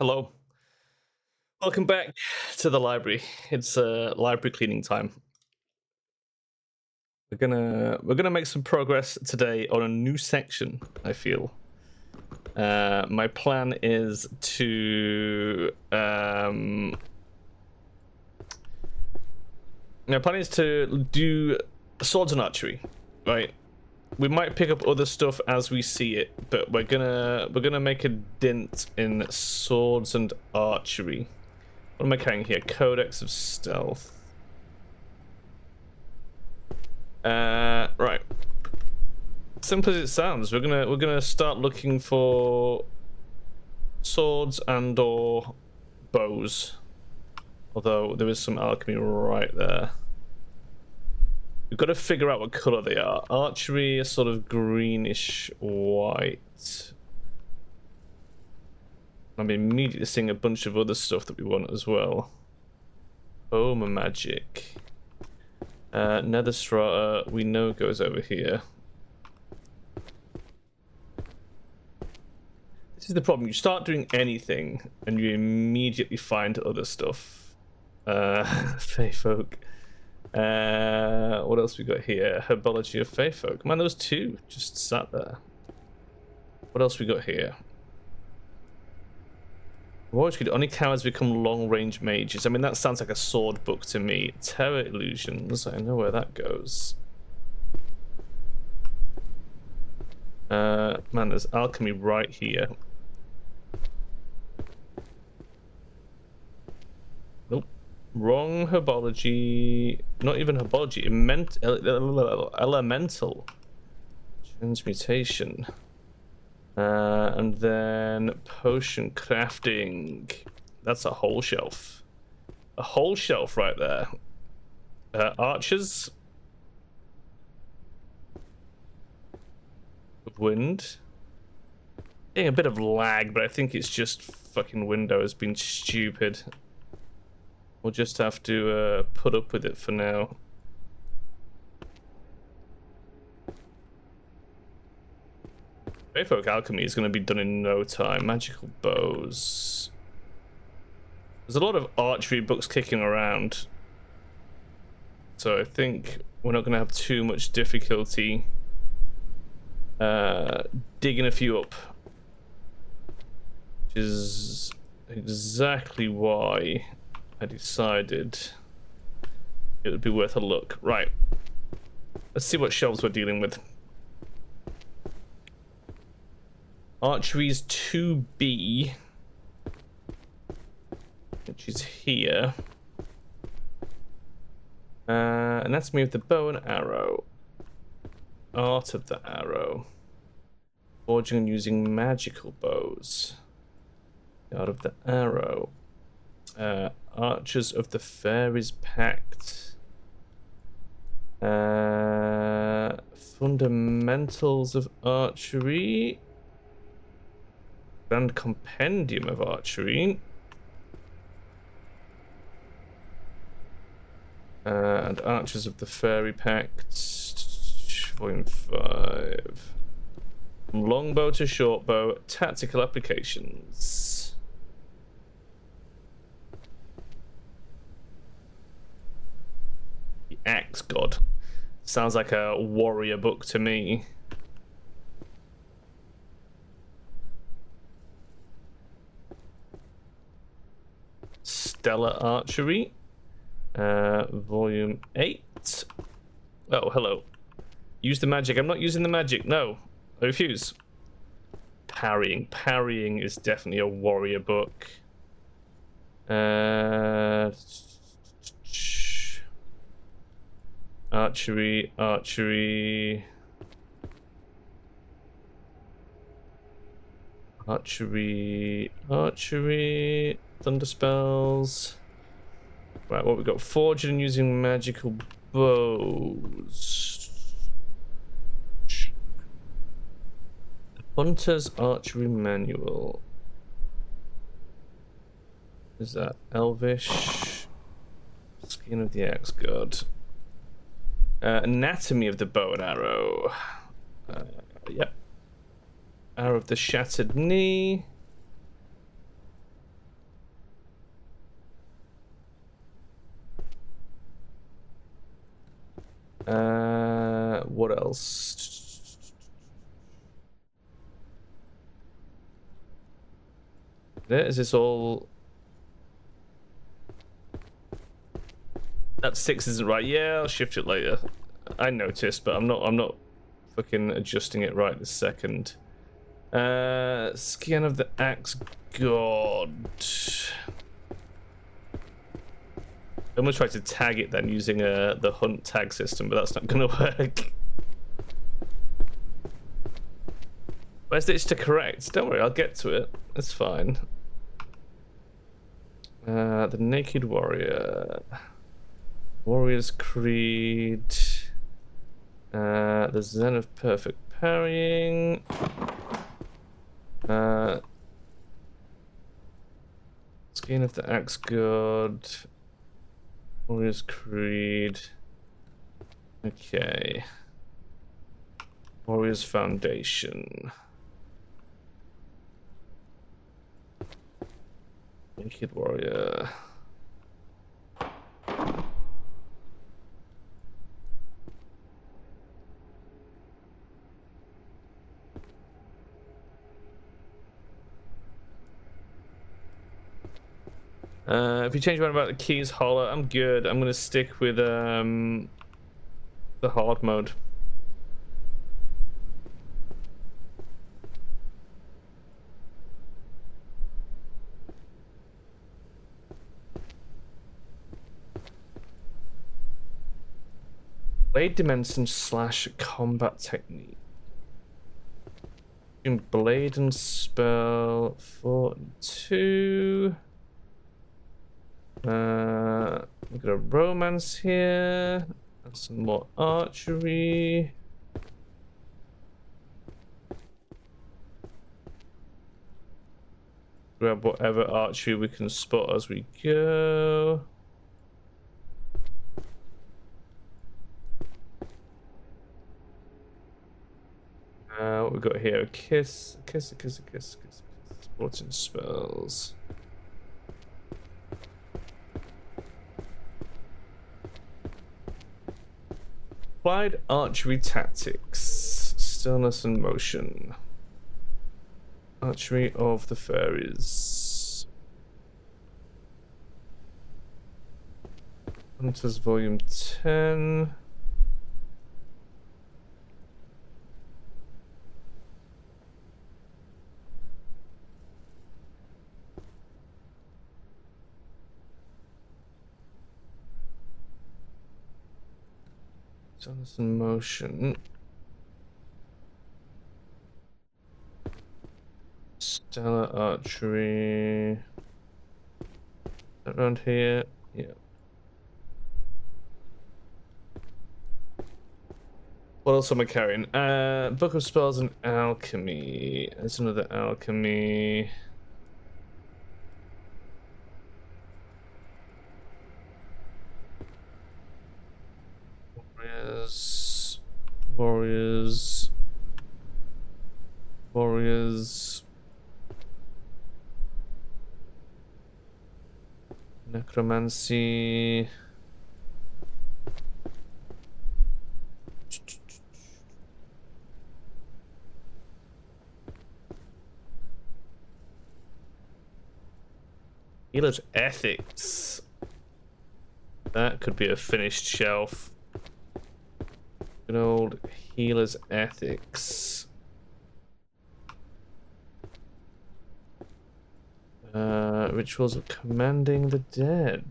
Hello. Welcome back to the library. It's library cleaning time. We're gonna make some progress today on a new section, I feel. My plan is to do swords and archery, right? We might pick up other stuff as we see it, but we're gonna make a dent in swords and archery. What am I carrying here? Codex of Stealth. Right. Simple as it sounds, we're gonna start looking for swords and/or bows. Although there is some alchemy right there. We've got to figure out what color they are. Archery is sort of greenish white. I'm immediately seeing a bunch of other stuff that we want as well. Oma magic. Nether strata we know goes over here. This is the problem. You start doing anything and you immediately find other stuff. Fey folk. What else we got here? Herbology of Fey folk. Man, those two just sat there. What else we got here? What could only cowards become long-range mages? I mean, that sounds like a sword book to me. Terror illusions. I know where that goes. Man, there's alchemy right here. Nope. Wrong herbology. Not even herbology. Elemental. Transmutation. And then potion crafting. That's a whole shelf. A whole shelf right there. Archers. Wind. Getting a bit of lag, but I think it's just fucking Windows being stupid. We'll just have to put up with it for now. Feyfolk alchemy is going to be done in no time. Magical bows. There's a lot of archery books kicking around, so I think we're not going to have too much difficulty digging a few up, which is exactly why I decided it would be worth a look. Right, let's see what shelves we're dealing with. Archery's 2B, which is here. And that's me with the bow and arrow. Art of the arrow. Forging and using magical bows. Art of the arrow. Archers of the Fairies Pact. Fundamentals of archery. Grand Compendium of Archery. And Archers of the Fairy Pact. Volume 5. From longbow to shortbow, tactical applications. The Axe God. Sounds like a warrior book to me. Stellar Archery, volume 8. Oh, hello. Use the magic. I'm not using the magic. No, I refuse. Parrying. Parrying is definitely a warrior book. Archery, archery. Archery, archery. Thunder spells. Right, what we got? Forging and using magical bows. Hunter's Archery Manual. Is that Elvish? Skin of the Axe God. Anatomy of the Bow and Arrow. Yep. Arrow of the Shattered Knee. else? Is this all? That 6 isn't right. Yeah, I'll shift it later. I noticed, but I'm not fucking adjusting it right this second. Skin of the Axe God. I'm gonna try to tag it then using the hunt tag system, but that's not gonna work. Where's the itch to correct? Don't worry, I'll get to it. It's fine. The Naked Warrior. Warrior's Creed. The Zen of Perfect Parrying. Skin of the Axe God. Warrior's Creed. Okay. Warrior's Foundation. Naked Warrior. If you change one about the keys hollow, I'm good. I'm gonna stick with the hard mode. Blade dimension / combat technique. Blade and spell 4 and 2. We've got a romance here. And some more archery. Grab whatever archery we can spot as we go. What we got here? A kiss. Sporting spells. Applied archery tactics. Stillness and motion. Archery of the fairies. Hunters Volume 10. Stillness and motion. Stellar archery. Around here, yeah. What else am I carrying? Book of Spells and Alchemy. There's another alchemy. Warriors. Necromancy. Healer's Ethics. That could be a finished shelf. Good old Healer's Ethics. Rituals of Commanding the Dead.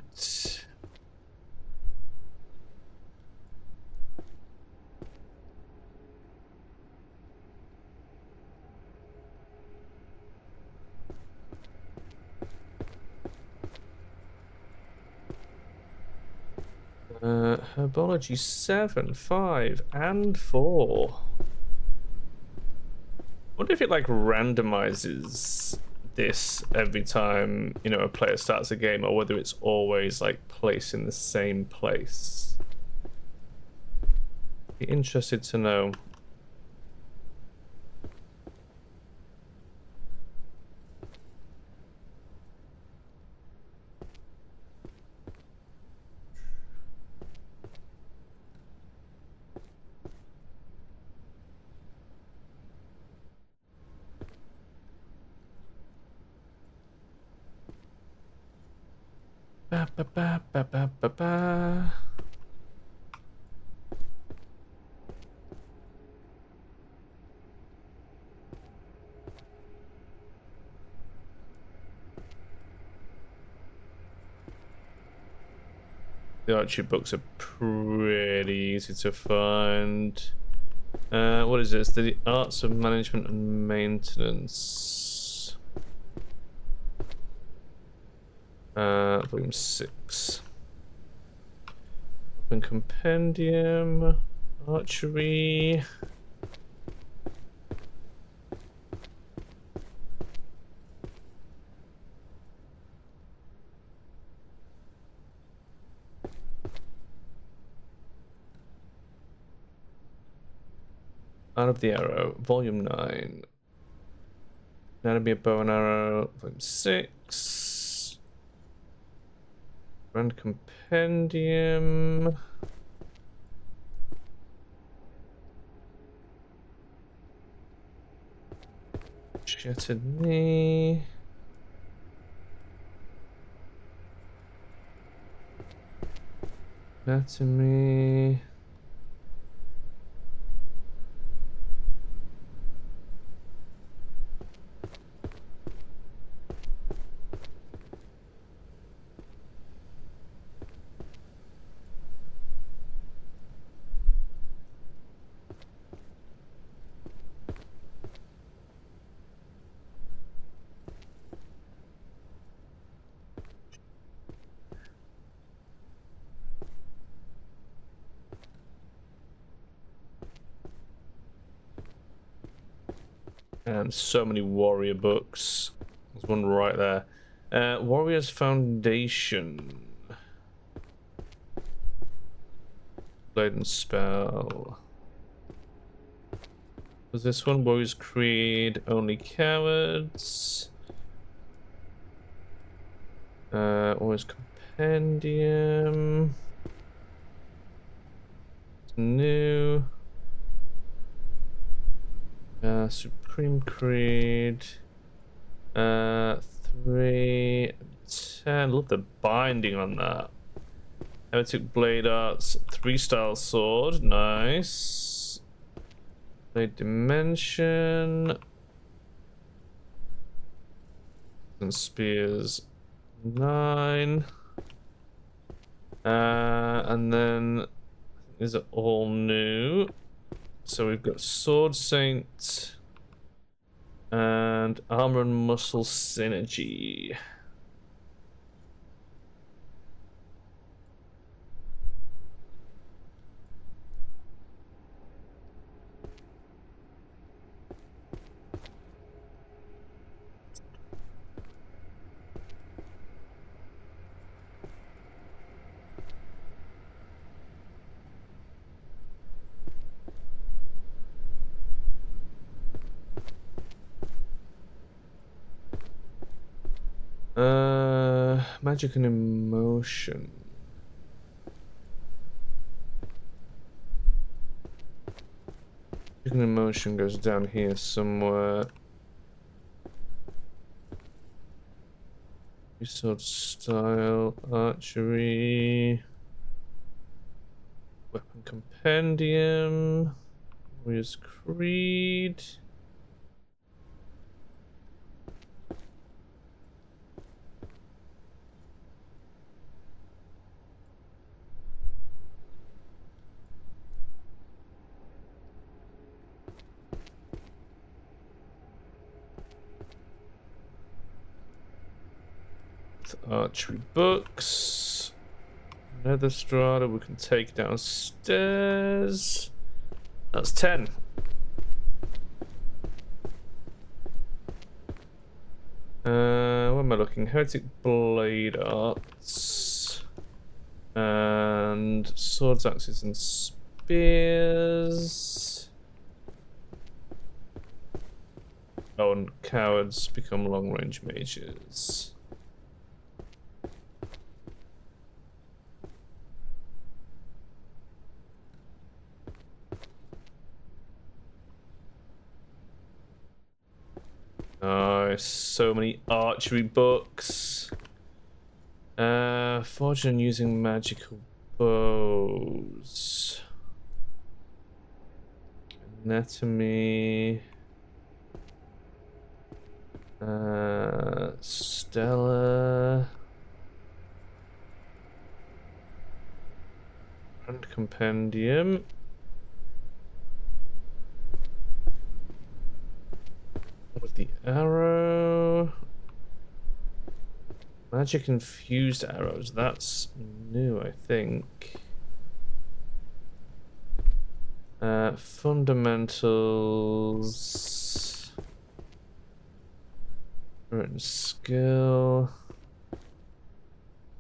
Herbology 7, 5, and 4. Wonder if it like randomizes this every time, you know, a player starts a game, or whether it's always like placed in the same place. Be interested to know. Ba, ba, ba, ba, ba, ba, ba. The archery books are pretty easy to find. What is this? The Arts of Management and Maintenance. Volume 6. Open Compendium. Archery. Out of the Arrow, Volume 9. Anatomy of Bow and Arrow, Volume 6. Grand Compendium. Shattered Knee. Anatomy. And so many warrior books. There's one right there. Warrior's Foundation. Blade and Spell. Was this one? Warrior's Creed, Only Cowards. Warrior's Compendium. It's new. Supreme Creed. 3, 10. Love the binding on that. Heretic Blade Arts, 3-style sword. Nice. Blade Dimension. And Spears, 9. And then these are all new. So we've got Sword Saint and Armor and Muscle Synergy. Magic and Emotion. Magic and Emotion goes down here somewhere. Sword Style, Archery. Weapon Compendium. Warrior's Creed. Archery books. Nether Strata we can take downstairs. That's 10. Where am I looking? Heretic Blade Arts. And Swords, Axes, and Spears. Oh, and Cowards become long-range mages. Nice, so many archery books. Fortune using magical bows. Anatomy. Stella. And compendium. With the arrow. Magic infused arrows. That's new, I think. Fundamentals. Written skill.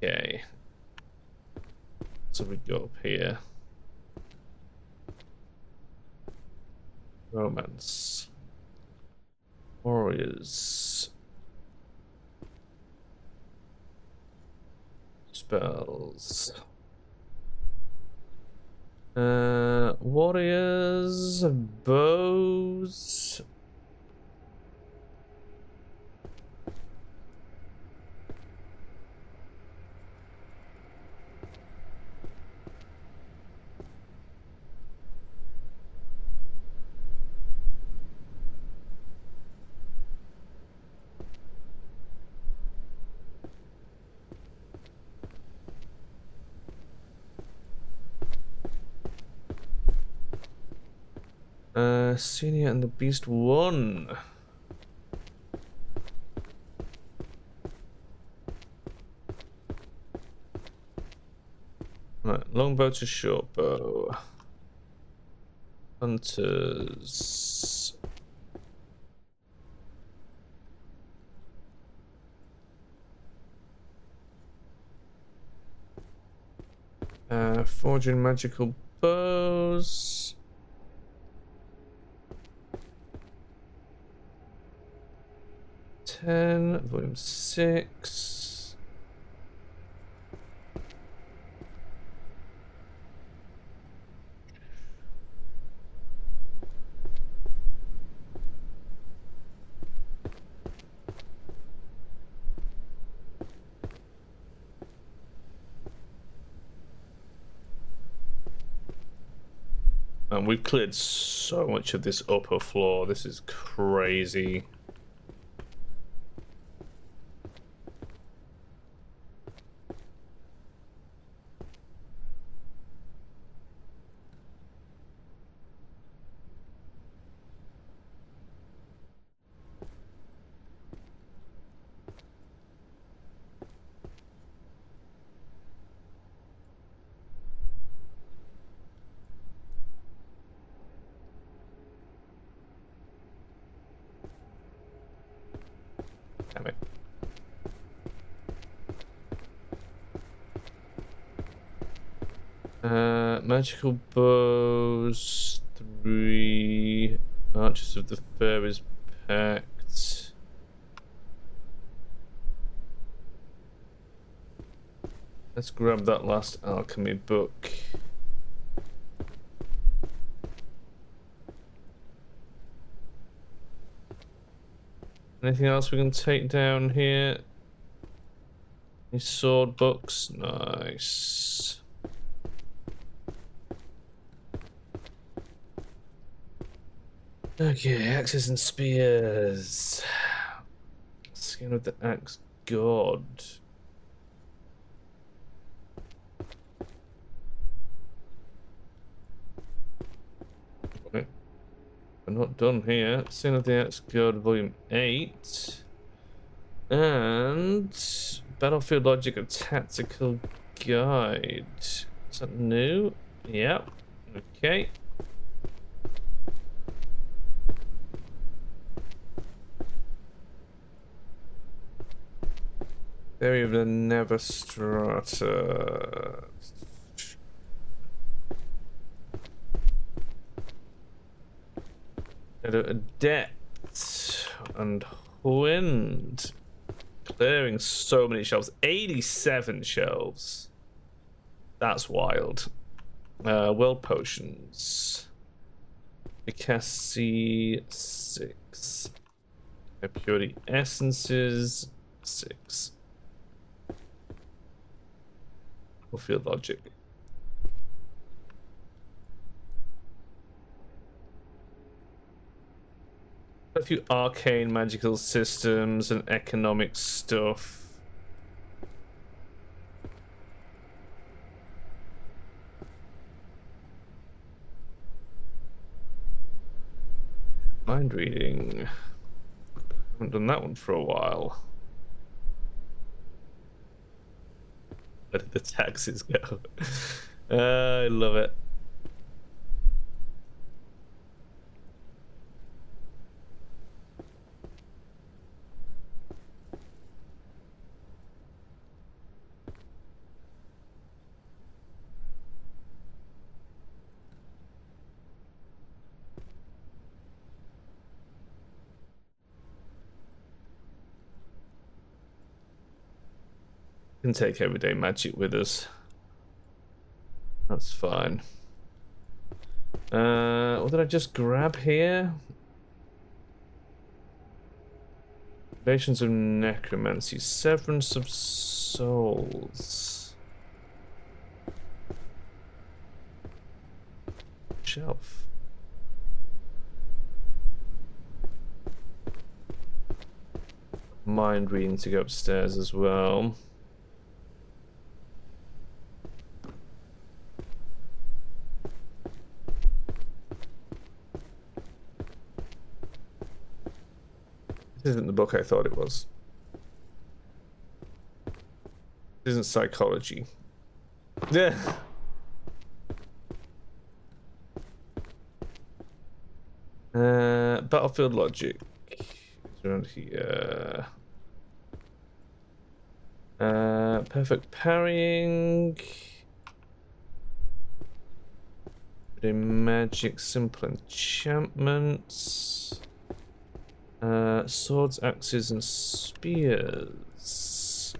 Okay. So we go up here. Romance. Warriors. Spells. Warriors. Bows. Senior and the Beast 1. Right, longbow to shortbow. Hunters. Forging magical bows. Volume 6. And we've cleared so much of this upper floor. This is crazy. Damn it. Magical bows, 3 Archers of the Fairies Pact. Let's grab that last alchemy book. Anything else we can take down here? Any sword books? Nice. Okay, axes and spears. Skin of the axe god. Okay. We're not done here. Skin of the axe god, volume 8. And Battlefield Logic of Tactical Guide. Is that new? Yep. Okay. Theory of the Neverstrata. Depth and wind. Clearing so many shelves. 87 shelves. That's wild. World potions. Efficacy 6. Purity essences 6. Battlefield logic. A few arcane magical systems and economic stuff. Mind reading. Haven't done that one for a while. Where did the taxes go? I love it. Can take everyday magic with us. That's fine. What did I just grab here? Invasions of necromancy, severance of souls. Shelf. Mind reading to go upstairs as well. This isn't the book I thought it was. This isn't psychology. Yeah. Battlefield logic. It's around here. Perfect parrying. Everyday magic, simple enchantments. Swords, axes, and spears.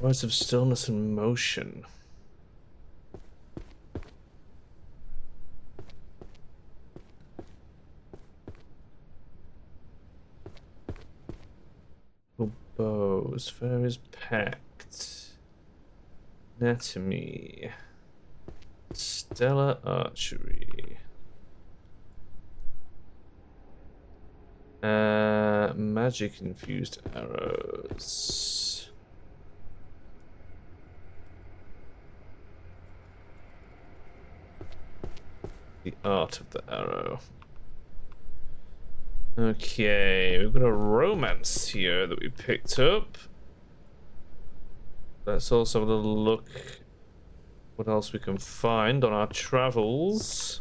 Words of stillness and motion. Bows, fairies pact. Anatomy. Stellar archery. Magic infused arrows. The art of the arrow. Okay, we've got a romance here that we picked up. Let's also have a little look what else we can find on our travels.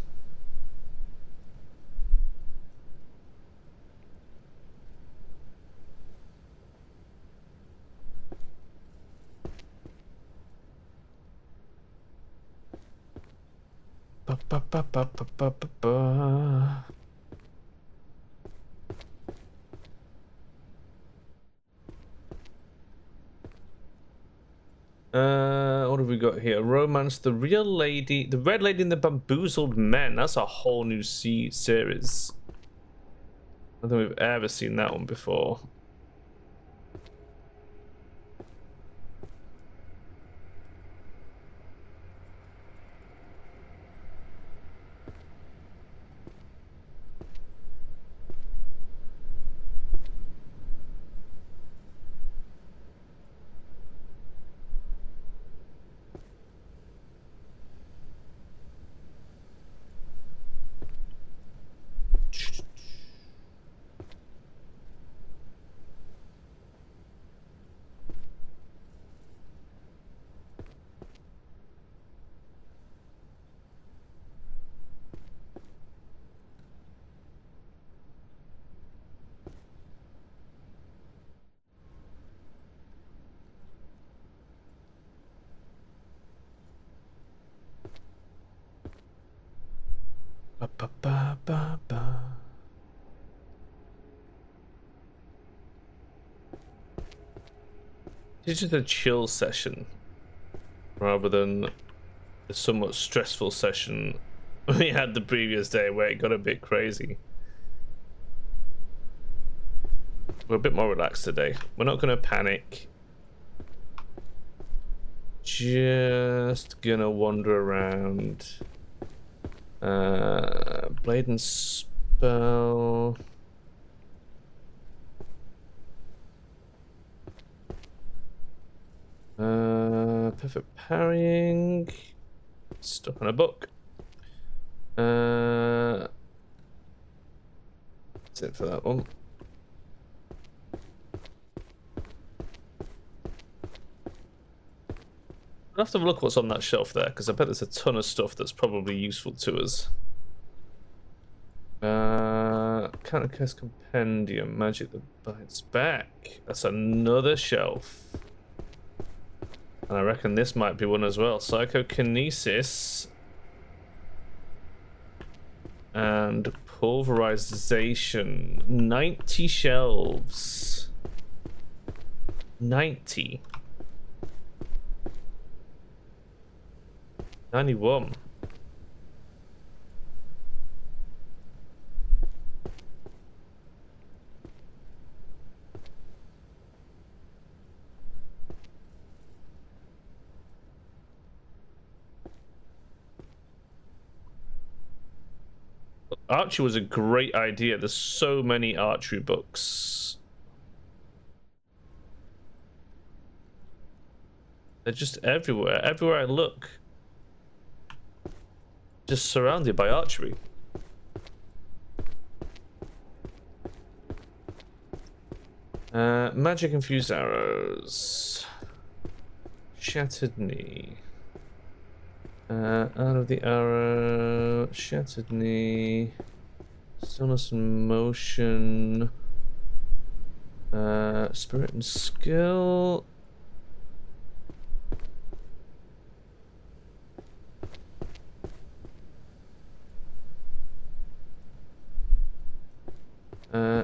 Ba, ba, ba, ba, ba, ba, ba, ba. What have we got here? Romance, the real lady, the red lady and the bamboozled men. That's a whole new series. I don't think we've ever seen that one before. ba, ba, ba, ba. It's just a chill session rather than the somewhat stressful session we had the previous day where it got a bit crazy. We're a bit more relaxed today. We're not going to panic. Just gonna wander around. Blade and spell. Perfect parrying. Stuck on a book. That's it for that one. I'll have to have a look what's on that shelf there, because I bet there's a ton of stuff that's probably useful to us. Countercast Compendium, Magic that Bites Back. That's another shelf. And I reckon this might be one as well. Psychokinesis. And Pulverization. 90 shelves. 90. 91. Archery was a great idea. There's so many archery books. They're just everywhere. Everywhere I look. Just surrounded by archery. Magic infused arrows. Shattered knee. Out of the arrow. Shattered knee. Stillness and motion. Spirit and skill.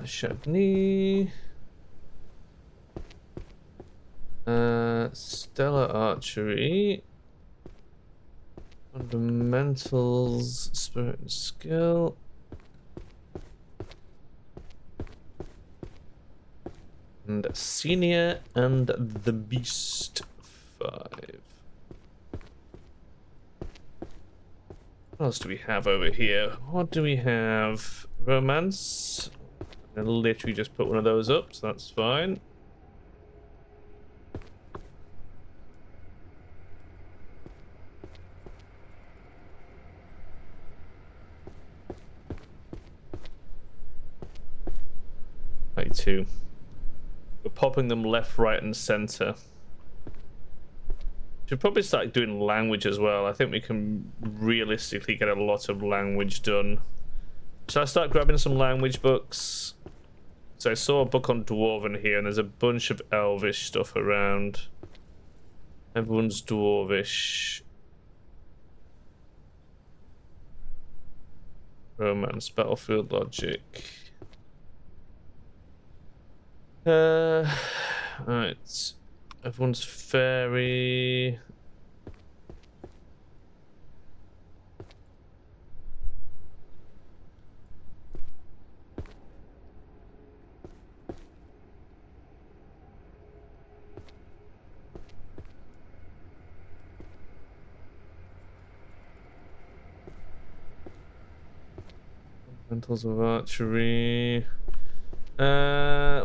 Shattered knee. Stellar archery. Fundamentals, spirit and skill. And senior and the beast 5. What else do we have over here? What do we have? Romance. I literally just put one of those up, so that's fine. Two. We're popping them left, right, and center. Should probably start doing language as well. I think we can realistically get a lot of language done. Should I start grabbing some language books? So I saw a book on Dwarven here, and there's a bunch of Elvish stuff around. Everyone's Dwarvish. Romance, battlefield logic. Right. Everyone's fairy. Fundamentals of archery.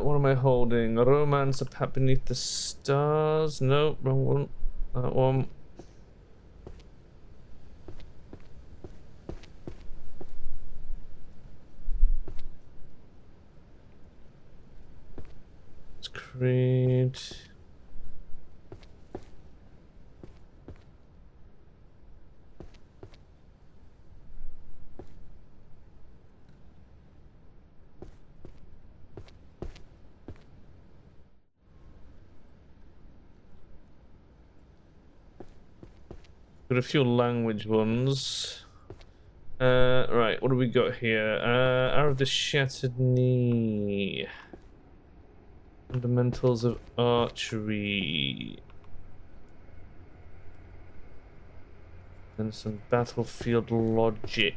What am I holding? Romance, A Pat Beneath the Stars. Nope, wrong one. That one. It's Creed. Got a few language ones. Right, what do we got here? Hour of the Shattered Knee. Fundamentals of Archery. And some battlefield logic.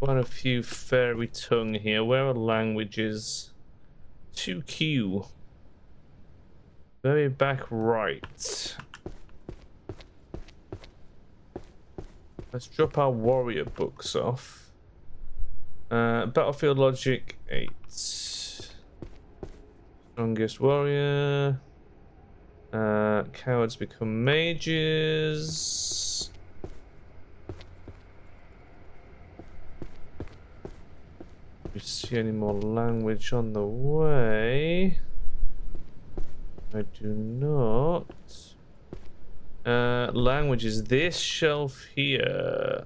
Quite a few fairy tongue here. Where are languages? 2Q. Very back right. Let's drop our warrior books off. Battlefield logic 8. Strongest warrior. Cowards become mages. Do you see any more language on the way? I do not. Language is this shelf here.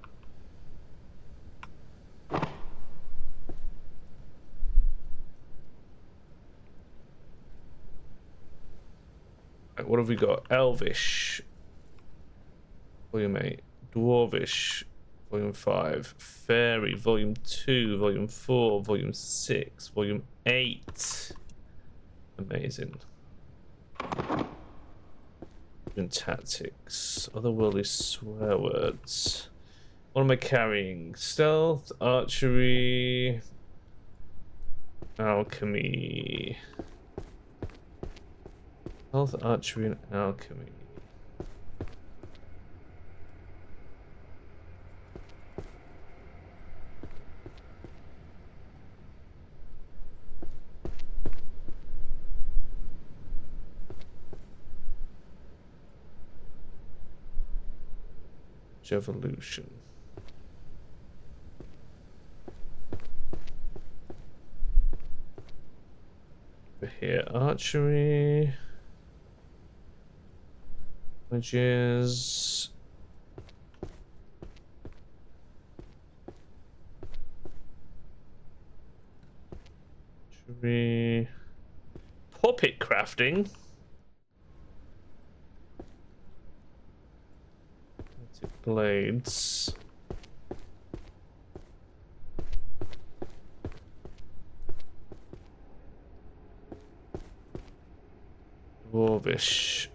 Right, what have we got? Elvish. Volume 8. Dwarvish. Volume 5. Fairy. Volume 2. Volume 4. Volume 6. Volume 8. Amazing. Tactics. Otherworldly swear words. What am I carrying? Stealth, archery, alchemy. Stealth, archery, and alchemy. Evolution. Over here, archery. Which is archery. Puppet crafting. Blades. Dwarvish.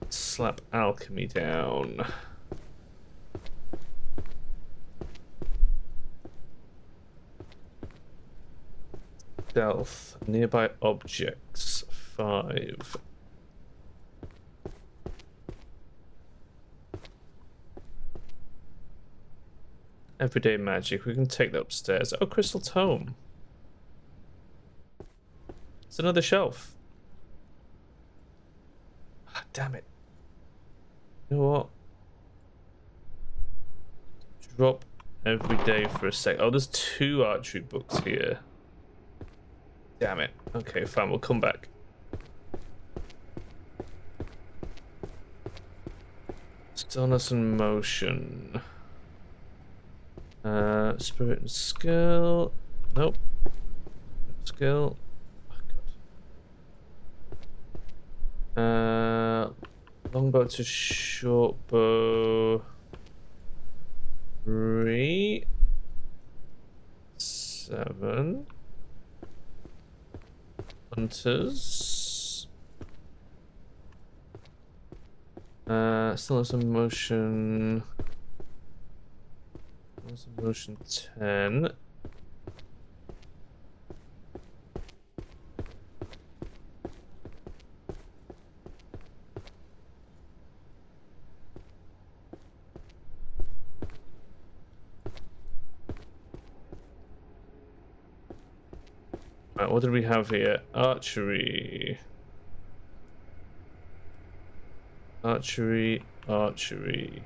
Slap alchemy down. Stealth. Nearby objects. 5. Everyday magic. We can take that upstairs. Oh, crystal tome. It's another shelf. Ah, damn it. You know what? Drop every day for a sec. Oh, there's 2 archery books here. Damn it. Okay, fine. We'll come back. Stillness and motion. Spirit and skill. Nope. Skill. Oh, God. Longbow to shortbow. 3. 7. Hunters. Stillness and motion. Stillness and motion 10. Right, what did we have here? Archery. Archery, archery.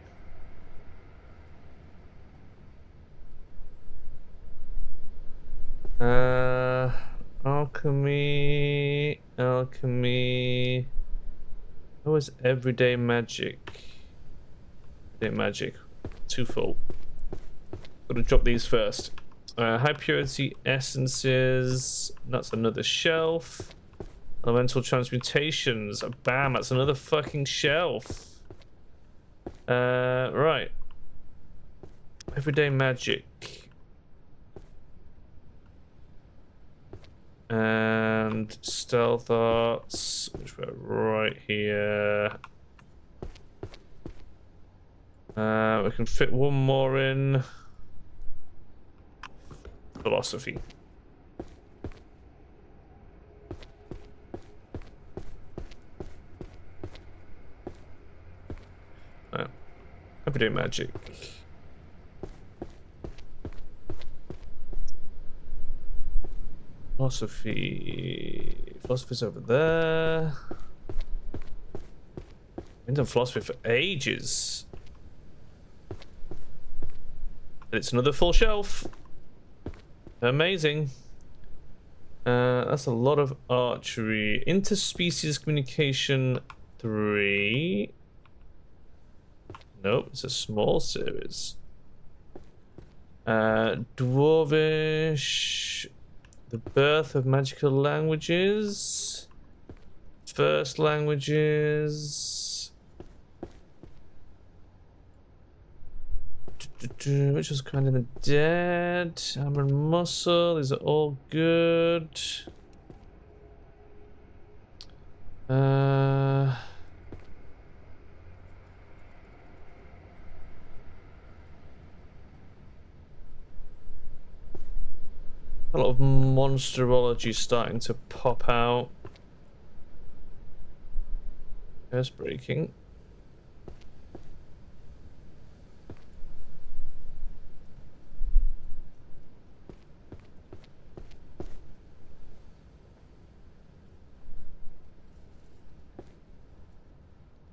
Alchemy, alchemy. What was everyday magic? Everyday magic. Too full. Gotta drop these first. High purity essences. That's another shelf. Elemental transmutations. Bam, that's another fucking shelf. Right. Everyday magic. And stealth arts, which were right here. We can fit one more in. Philosophy. Everyday magic. Philosophy. Philosophy's over there. I've done philosophy for ages. And it's another full shelf. Amazing. That's a lot of archery. Interspecies communication 3. Nope, it's a small series. Dwarvish. The birth of magical languages. First languages. Which was kind of the dead. Armor and muscle. These are all good. A lot of monsterology starting to pop out. Curse breaking.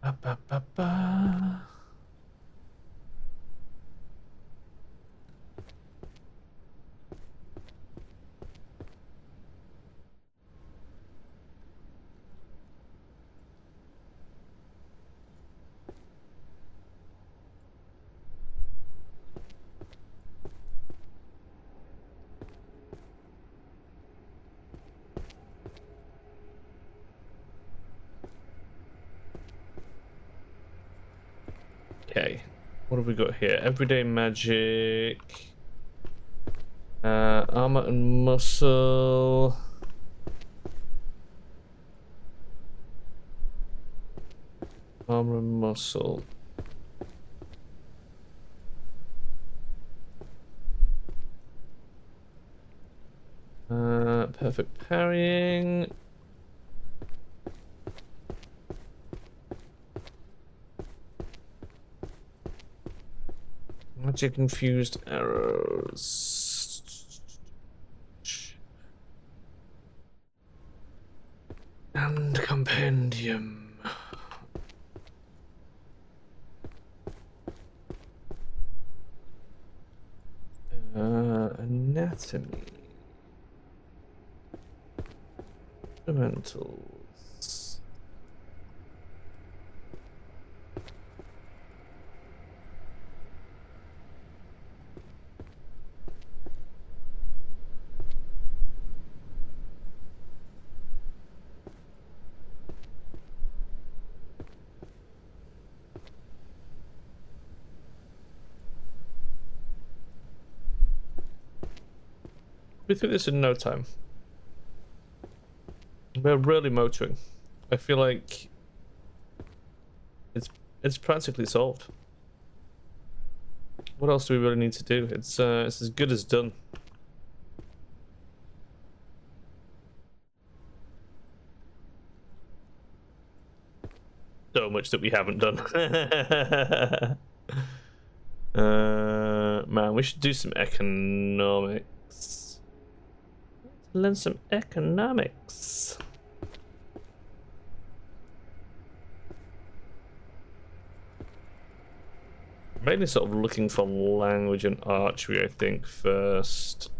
Ba, ba, ba, ba. Okay, what have we got here? Everyday magic. Armor and muscle. Armor and muscle. Perfect parrying. Magic infused arrows. And compendium. Anatomy. Fundamentals. We through this in no time. We're really motoring. I feel like it's practically solved. What else do we really need to do? It's as good as done. So much that we haven't done. Man, we should do some economics. Learn some economics. Mainly sort of looking for language and archery, I think, first.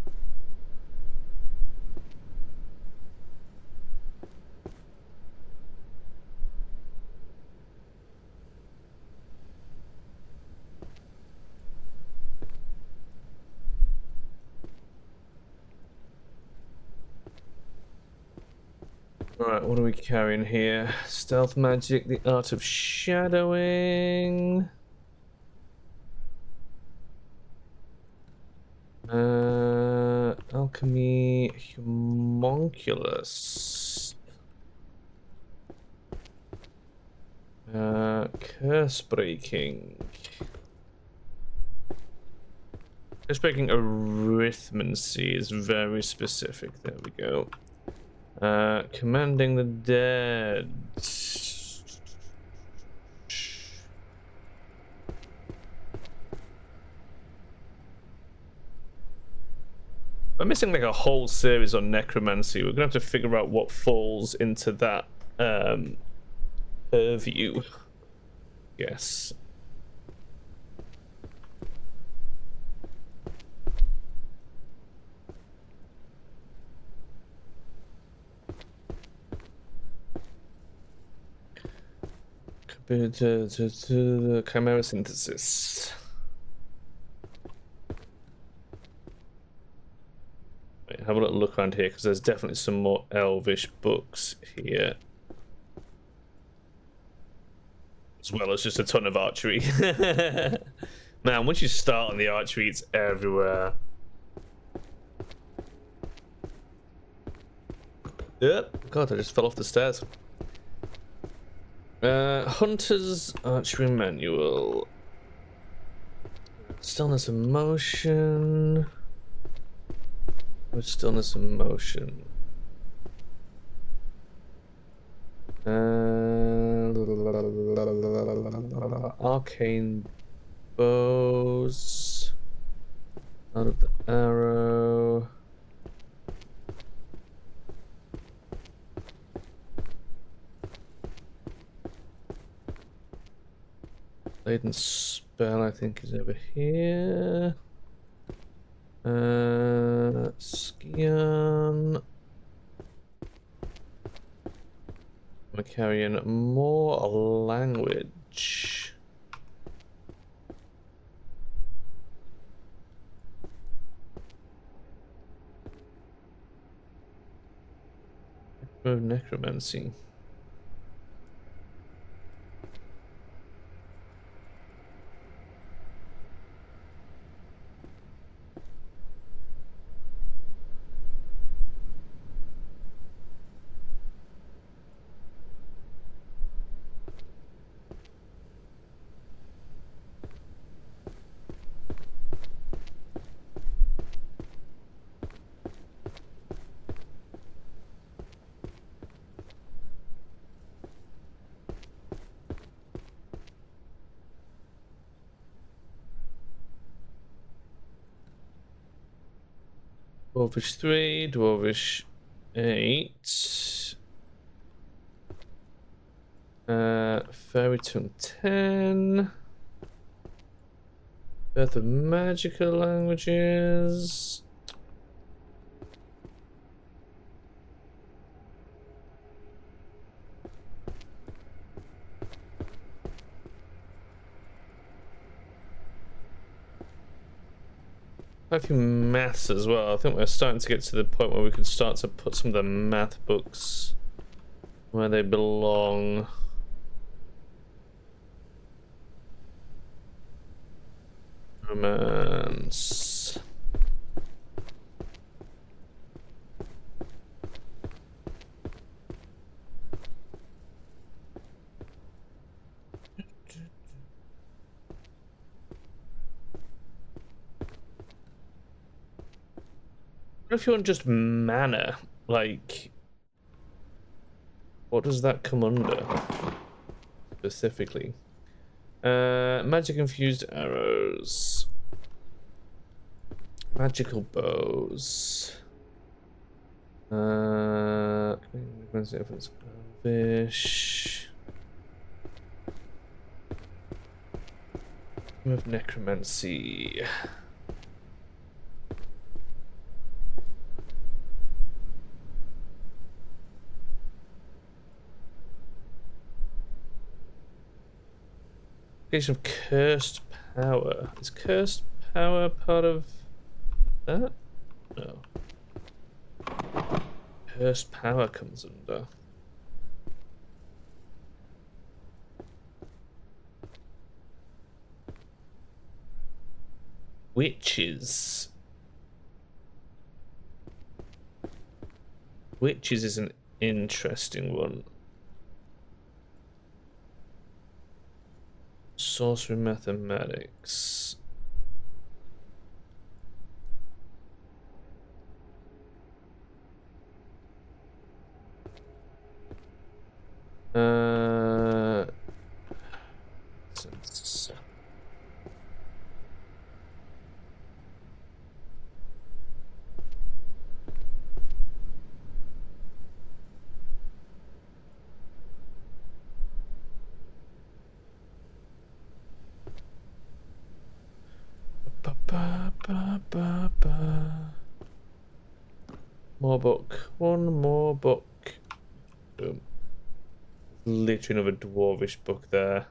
Alright, what are we carrying here? Stealth magic, the art of shadowing. Alchemy, homunculus. Curse breaking. Curse breaking arithmancy is very specific. There we go. Commanding the dead. I'm missing like a whole series on necromancy. We're gonna have to figure out what falls into that purview. Yes. Chimera synthesis. Wait, have a little look around here because there's definitely some more elvish books here. As well as just a ton of archery. Man, once you start on the archery, it's everywhere. Yep. God, I just fell off the stairs. Hunter's Archery Manual. Stillness of motion. Which stillness of motion? Arcane bows. Out of the arrow. Laden spell, I think, is over here. Skion. I'm carrying more language. Necromancy. Dwarvish 3, Dwarvish 8. Fairy Tongue 10. Birth of Magical Languages. Quite a few maths as well. I think we're starting to get to the point where we can start to put some of the math books where they belong. Romance. What if you want just mana? Like, what does that come under specifically? Magic infused arrows, magical bows. Fish. Of necromancy. Location of cursed power. Is cursed power part of that? No. Cursed power comes under. Witches. Witches is an interesting one. Sorcery mathematics. More book. One more book. Boom. Literally another dwarvish book there.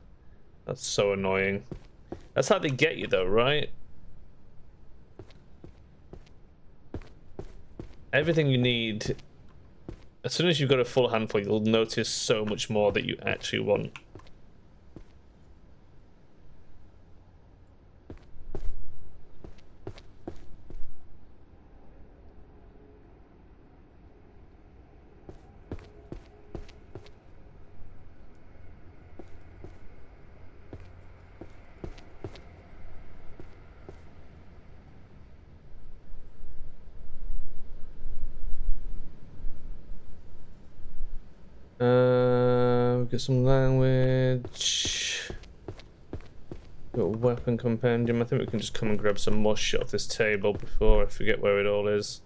That's so annoying. That's how they get you though, right? Everything you need. As soon as you've got a full handful, you'll notice so much more that you actually want. We've got some language. Got a weapon compendium. I think we can just come and grab some more shit off this table before I forget where it all is.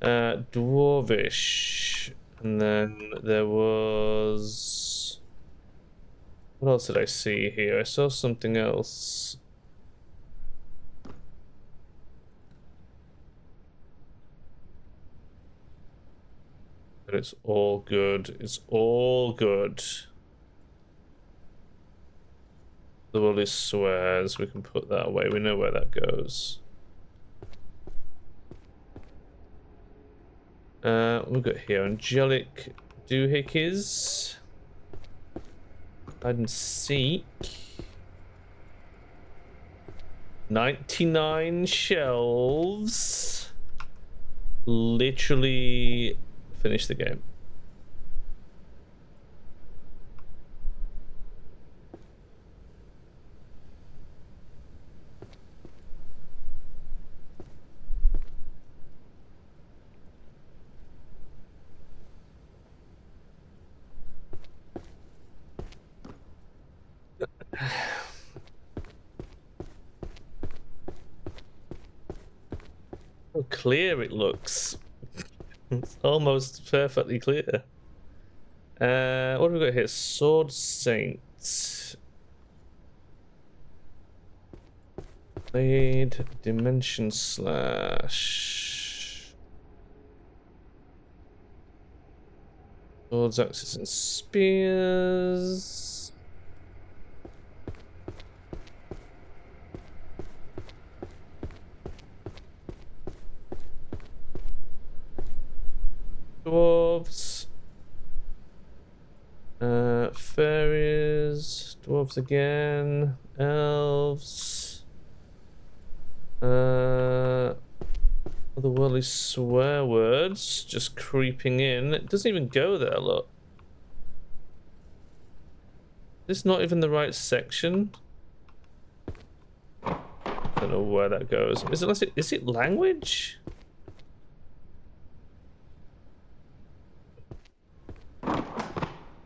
Dwarvish. And then there was... What else did I see here? I saw something else. But it's all good. It's all good. The Willy swears. We can put that away. We know where that goes. We've got here angelic doohickeys. Hide and seek. 99 shelves. Literally finish the game. How clear it looks. It's almost perfectly clear. What have we got here? Sword Saint. Blade Dimension Slash. Swords, axes, and spears. Dwarves. Fairies. Dwarves again. Elves. Otherworldly swear words just creeping in. It doesn't even go there, look. Is this not even the right section? I don't know where that goes. Is it language?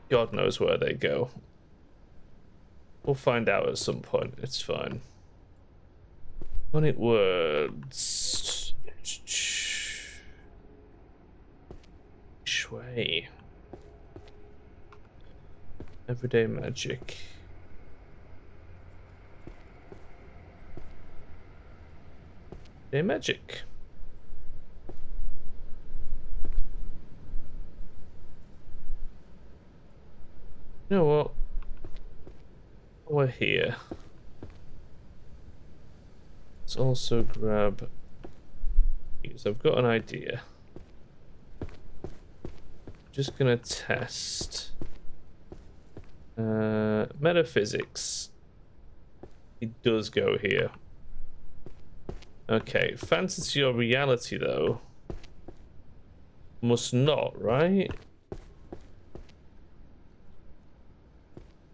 God knows where they go. We'll find out at some point. It's fine. Runic words. Which way? Everyday magic. Everyday magic. You know what? We're here. Let's also grab these. I've got an idea. Just gonna test metaphysics. It does go here. Okay, fantasy or reality though must not, right?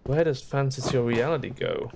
Where does fantasy or reality go?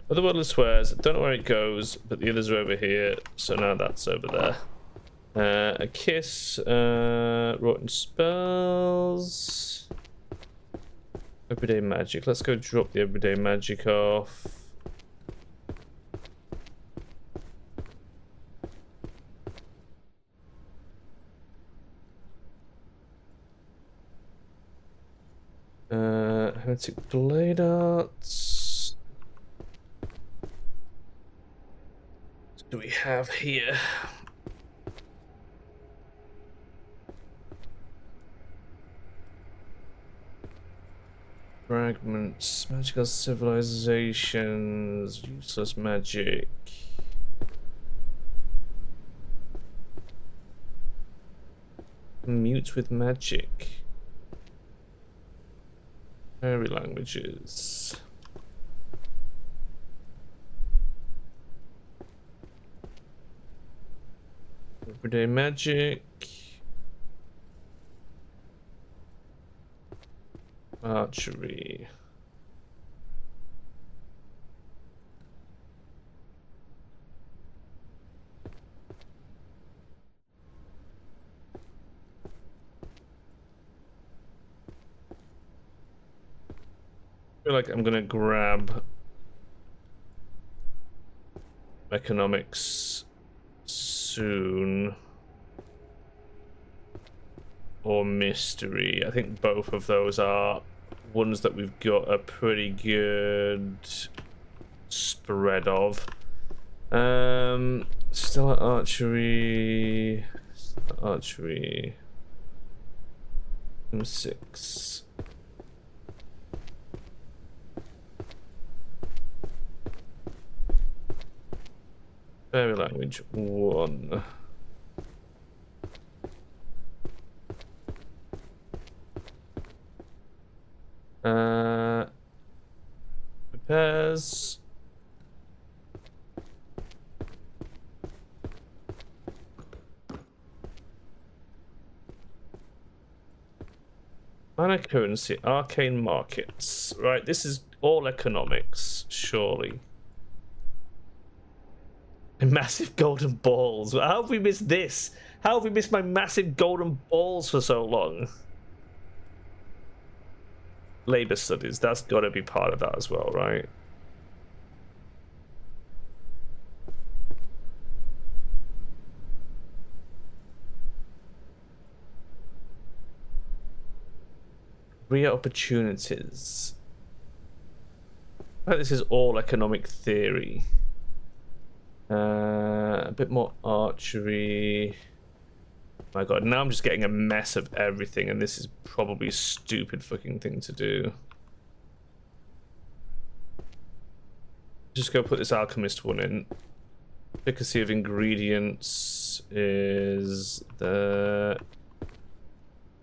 Otherworldly swears. Don't know where it goes, but the others are over here, so now that's over there. A kiss, rotten spells, everyday magic. Let's go drop the everyday magic off. Heretic blade arts. What do we have here? Fragments, magical civilizations, useless magic. Mute with magic. Fairy languages. Everyday magic. Archery. I feel like I'm gonna grab economics soon, or mystery. I think both of those are ones that we've got a pretty good spread of. Still at archery. Archery. M6. Fairy language 1. Repairs. Mana currency, arcane markets. Right, this is all economics, surely. Massive golden balls. How have we missed this? How have we missed my massive golden balls for so long? Labor studies, that's got to be part of that as well, right? Career opportunities. This is all economic theory. A bit more archery. My god, now I'm just getting a mess of everything, and this is probably a stupid fucking thing to do. Just go put this alchemist one in. Efficacy of ingredients is the...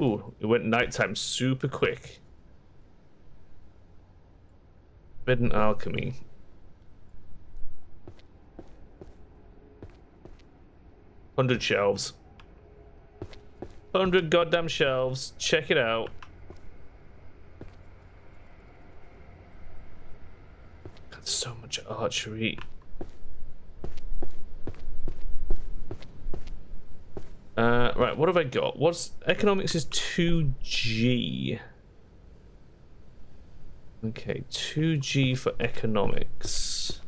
Ooh, it went nighttime super quick. Forbidden alchemy. 100 shelves. 100 goddamn shelves. Check it out. Got so much archery. Right, what have I got? What's economics is 2G. Okay, 2G for economics.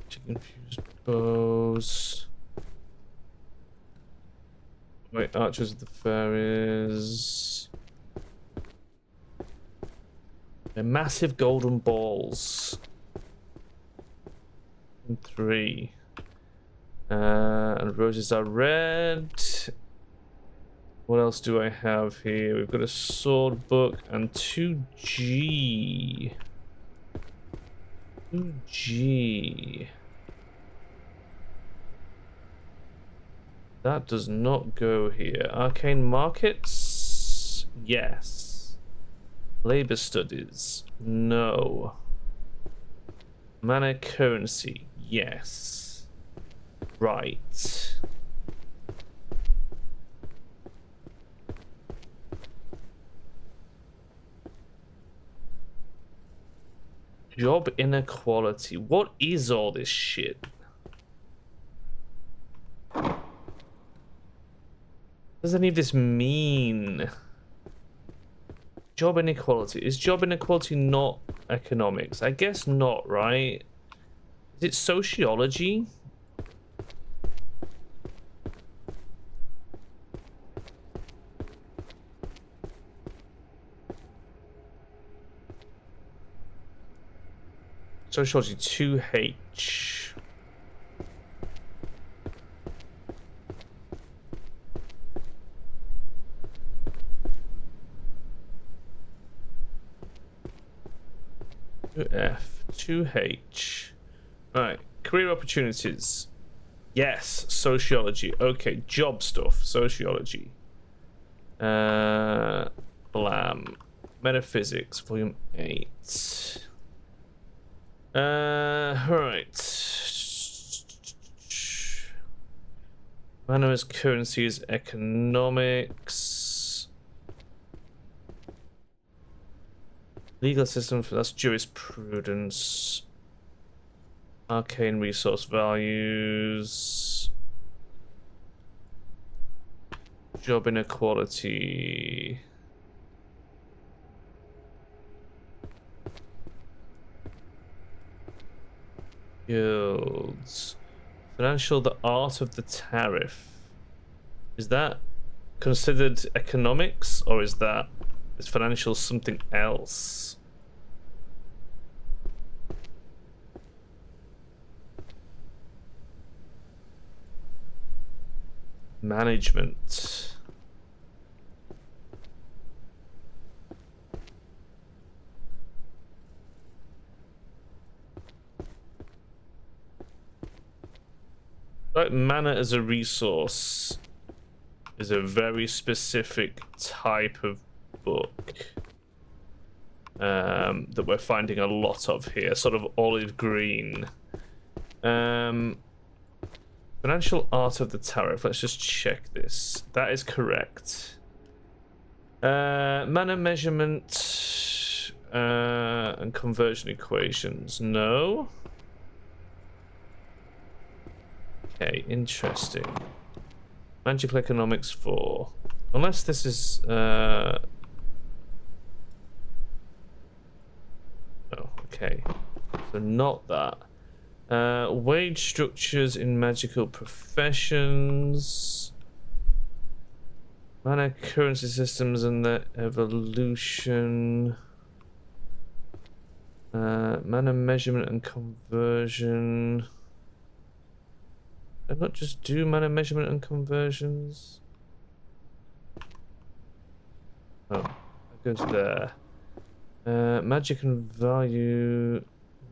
Chicken fused bows. Wait, archers of the fairies. They're massive golden balls. 3. And roses are red. What else do I have here? We've got a sword book and 2G. 2G. That does not go here. Arcane markets? Yes. Labor studies? No. Mana currency? Yes. Right. Job inequality. What is all this shit? What does any of this mean? Job inequality. Is job inequality not economics? I guess not, right? Is it sociology? Sociology 2H. F 2H. Alright, career opportunities. Yes, sociology. Okay, job stuff. Sociology. Blam. Metaphysics, volume 8. Right. Mana as currency is economics. Legal system, that's jurisprudence. Arcane resource values. Job inequality. Guilds. Financial, the art of the tariff. Is that considered economics, or is financial something else? Management. Like mana as a resource is a very specific type of book that we're finding a lot of here, sort of olive green. Financial art of the tariff. Let's just check this. That is correct. Mana measurement and conversion equations. No. Okay, interesting. Magical economics 4. Unless this is oh, okay. So not that. Wage structures in magical professions. Mana currency systems and their evolution. Mana measurement and conversion. Did I not just do mana measurement and conversions? Oh, that goes there. Magic and value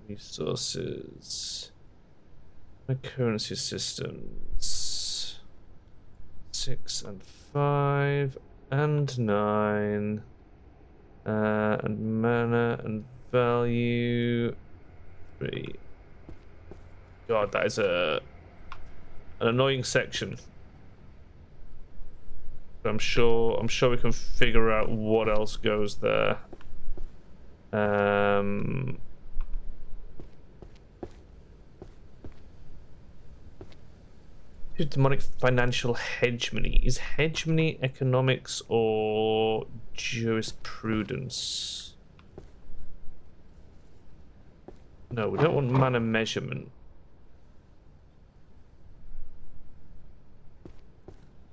resources. Currency systems. 6 and 5. and 9. And mana and value 3. God, that is an annoying section. I'm sure we can figure out what else goes there. Demonic financial hegemony. Is hegemony economics or jurisprudence? No, we don't want mana measurement.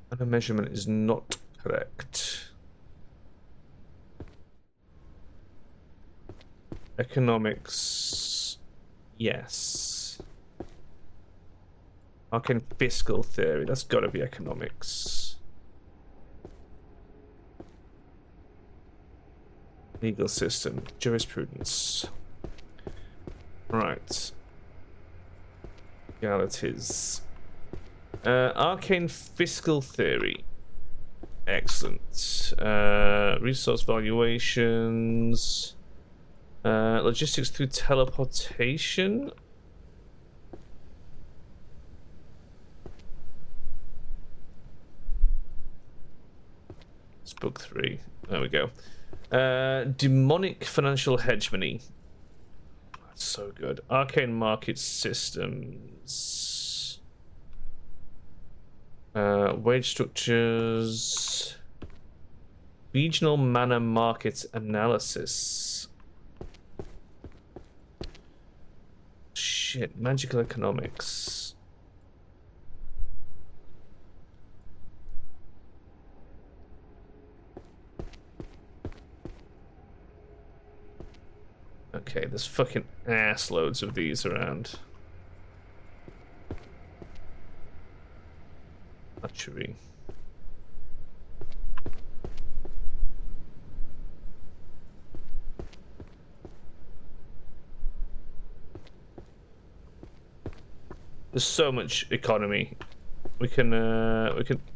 Mana measurement is not correct. Economics, yes. Arcane fiscal theory, that's got to be economics. Legal system, jurisprudence. Right. Legalities. Arcane fiscal theory. Excellent. Resource valuations. Logistics through teleportation. It's book 3. There we go. Demonic financial hegemony. That's so good. Arcane market systems. Wage structures. Regional mana market analysis. Shit, magical economics. Okay, there's fucking ass loads of these around. Archery. There's so much economy. We can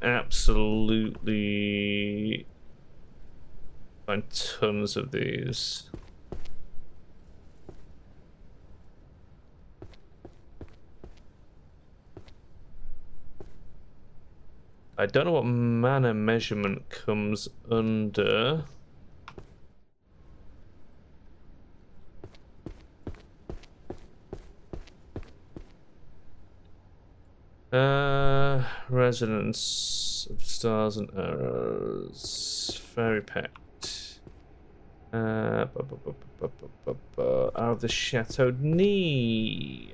absolutely find tons of these. I don't know what mana measurement comes under. Resonance of stars and arrows. Fairy pact. Out of the Chateau Knee.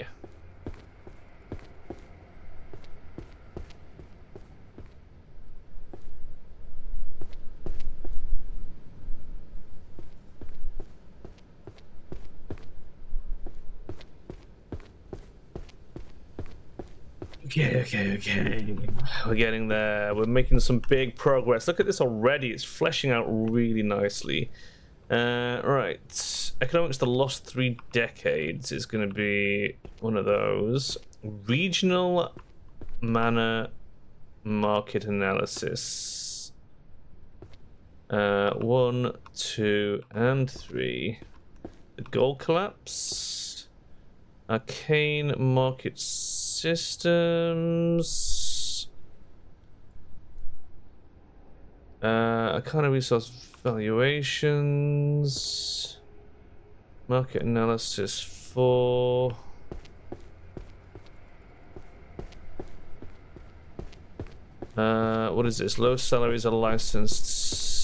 Okay. We're getting there. We're making some big progress. Look at this already. It's fleshing out really nicely. Right. Economics, the lost 3 decades is going to be one of those. Regional mana market analysis. 1, 2, and 3. The gold collapse. Arcane market systems. Arcana resource valuations. Market analysis 4. What is this? Low salaries are licensed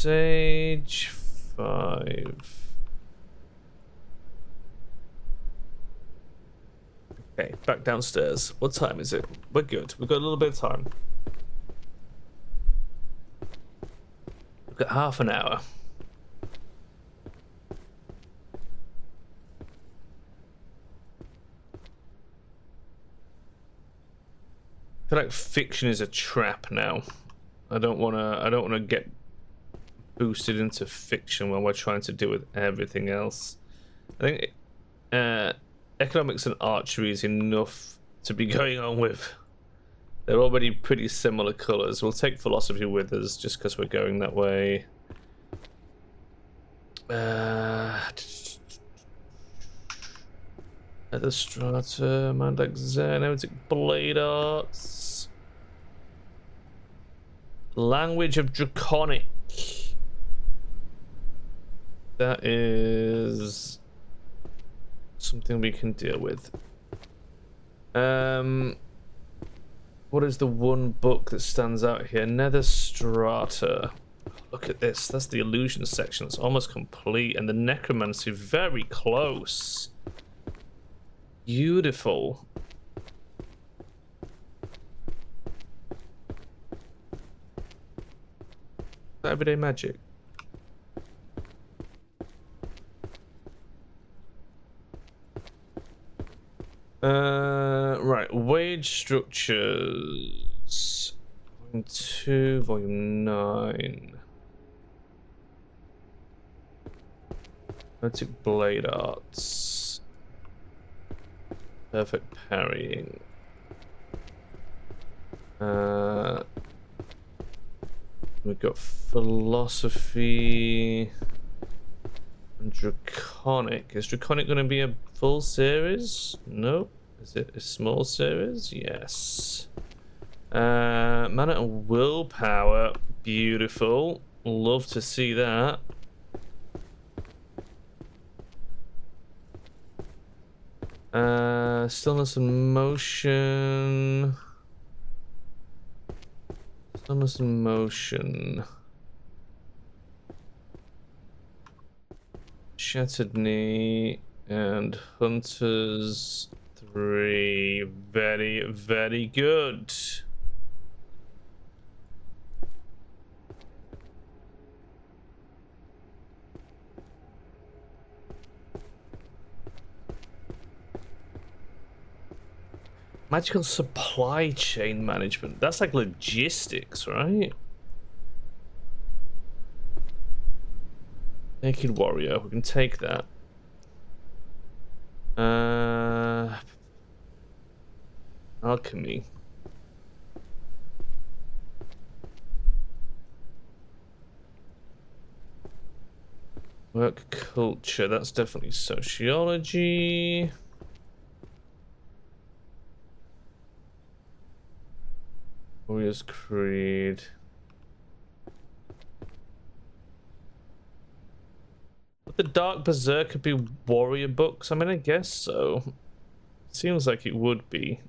sage 5. Okay, back downstairs. What time is it? We're good. We've got a little bit of time. We've got half an hour. I feel like fiction is a trap now. I don't wanna get boosted into fiction while we're trying to deal with everything else. I think economics and archery is enough to be going on with They're already pretty similar colors. We'll take philosophy with us just because we're going that way. Nether Strata, Mandac Zen, Erotic Blade Arts. Language of Draconic. That is something we can deal with. What is the one book that stands out here? Nether Strata. Look at this. That's the illusion section. It's almost complete. And the necromancy very close. Beautiful. Everyday magic. Right. Wage structures. Volume 2, Volume 9. Erotic Blade Arts. Perfect parrying. We've got philosophy and draconic. Is draconic going to be a full series? No. Is it a small series? Yes. Mana and willpower. Beautiful. Love to see that. Stillness and motion. Stillness and motion. Shattered knee and hunters 3. Very, very good. Magical supply chain management. That's like logistics, right? Naked warrior. We can take that. Alchemy. Work culture. That's definitely sociology. Warrior's Creed. Would the Dark Berserker be warrior books? I mean, I guess so. Seems like it would be.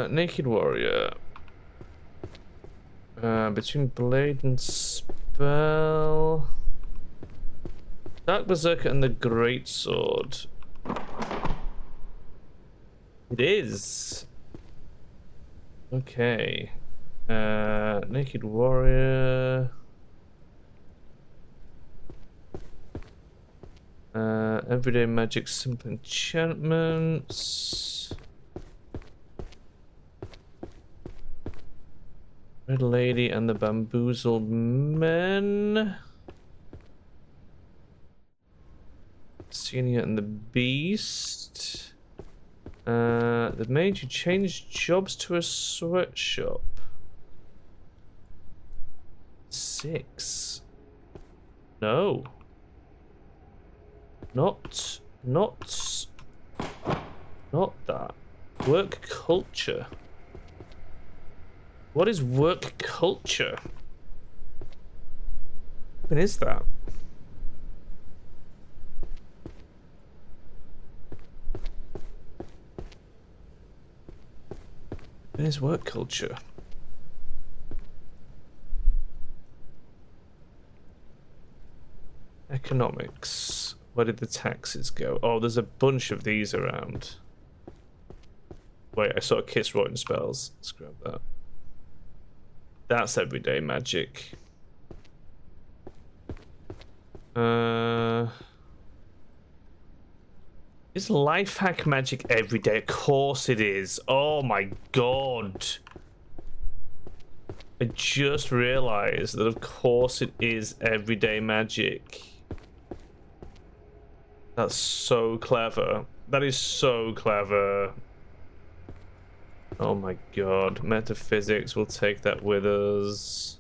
Naked warrior. Between blade and spell. Dark Berserker and the Great Sword. It is. Okay. Naked warrior. Everyday magic, simple enchantments. Red Lady and the Bamboozled Men. Senior and the Beast. The mage who changed jobs to a sweatshop. 6. No. Not that. Work culture. What is work culture? What is that? What is work culture? Economics. Where did the taxes go? Oh, there's a bunch of these around. Wait, I saw Kiss Rotten spells. Let's grab that. That's everyday magic. Is life hack magic everyday? Of course it is. Oh my god. I just realized that of course it is everyday magic. That's so clever. That is so clever. Oh my god. Metaphysics, we'll take that with us.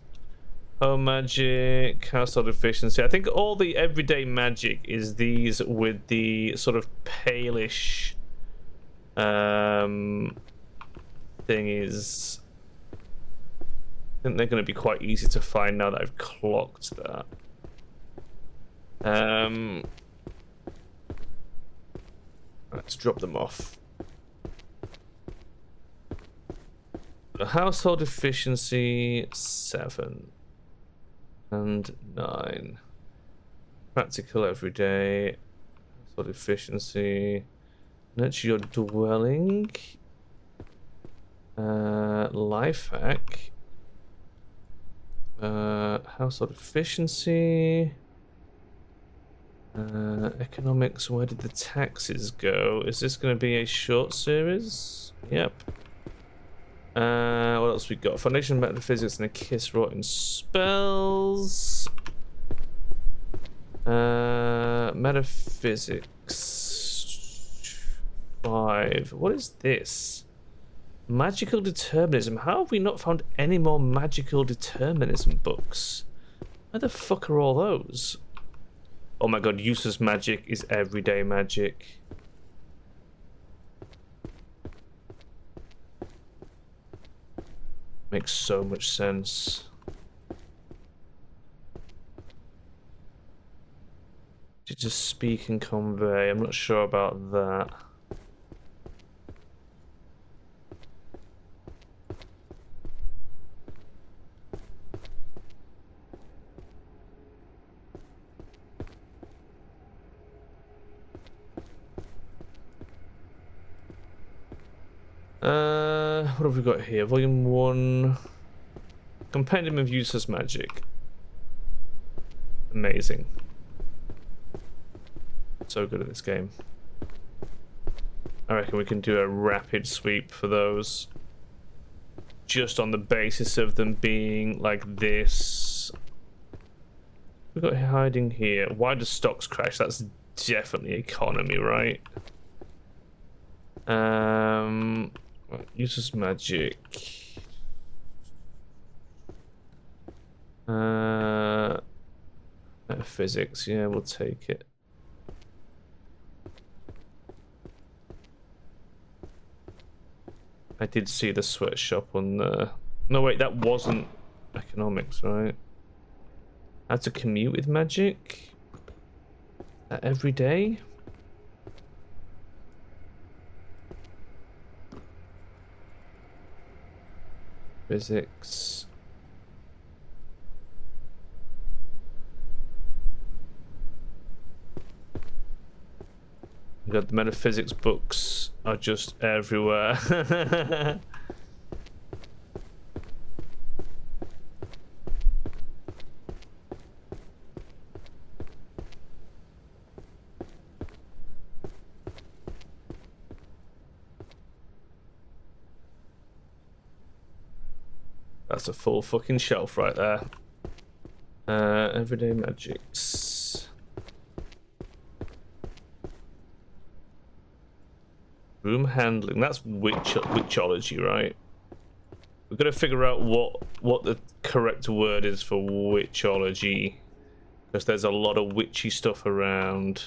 Home magic, household efficiency. I think all the everyday magic is these with the sort of palish thingies. I think they're going to be quite easy to find now that I've clocked that. Let's drop them off. Household efficiency 7 and 9. Practical everyday. Household efficiency. Nurture your dwelling. Life hack. Household efficiency. Economics, where did the taxes go? Is this going to be a short series? Yep. What else we got? Foundation metaphysics and a kiss rotten spells. Metaphysics 5. What is this? Magical determinism. How have we not found any more magical determinism books? Where the fuck are all those? Oh my god, useless magic is everyday magic. Makes so much sense. To just speak and convey, I'm not sure about that. What have we got here? Volume 1. Compendium of Useless Magic. Amazing. So good at this game. I reckon we can do a rapid sweep for those. Just on the basis of them being like this. We've got hiding here. Why do stocks crash? That's definitely economy, right? Useless magic. Metaphysics, yeah, we'll take it. I did see the sweatshop on the... No, wait, that wasn't economics, right? How to commute with magic? Every day? Physics. You got the metaphysics books are just everywhere. That's a full fucking shelf right there. Everyday magics. Room handling. That's witchology, right? We've got to figure out what the correct word is for witchology, because there's a lot of witchy stuff around.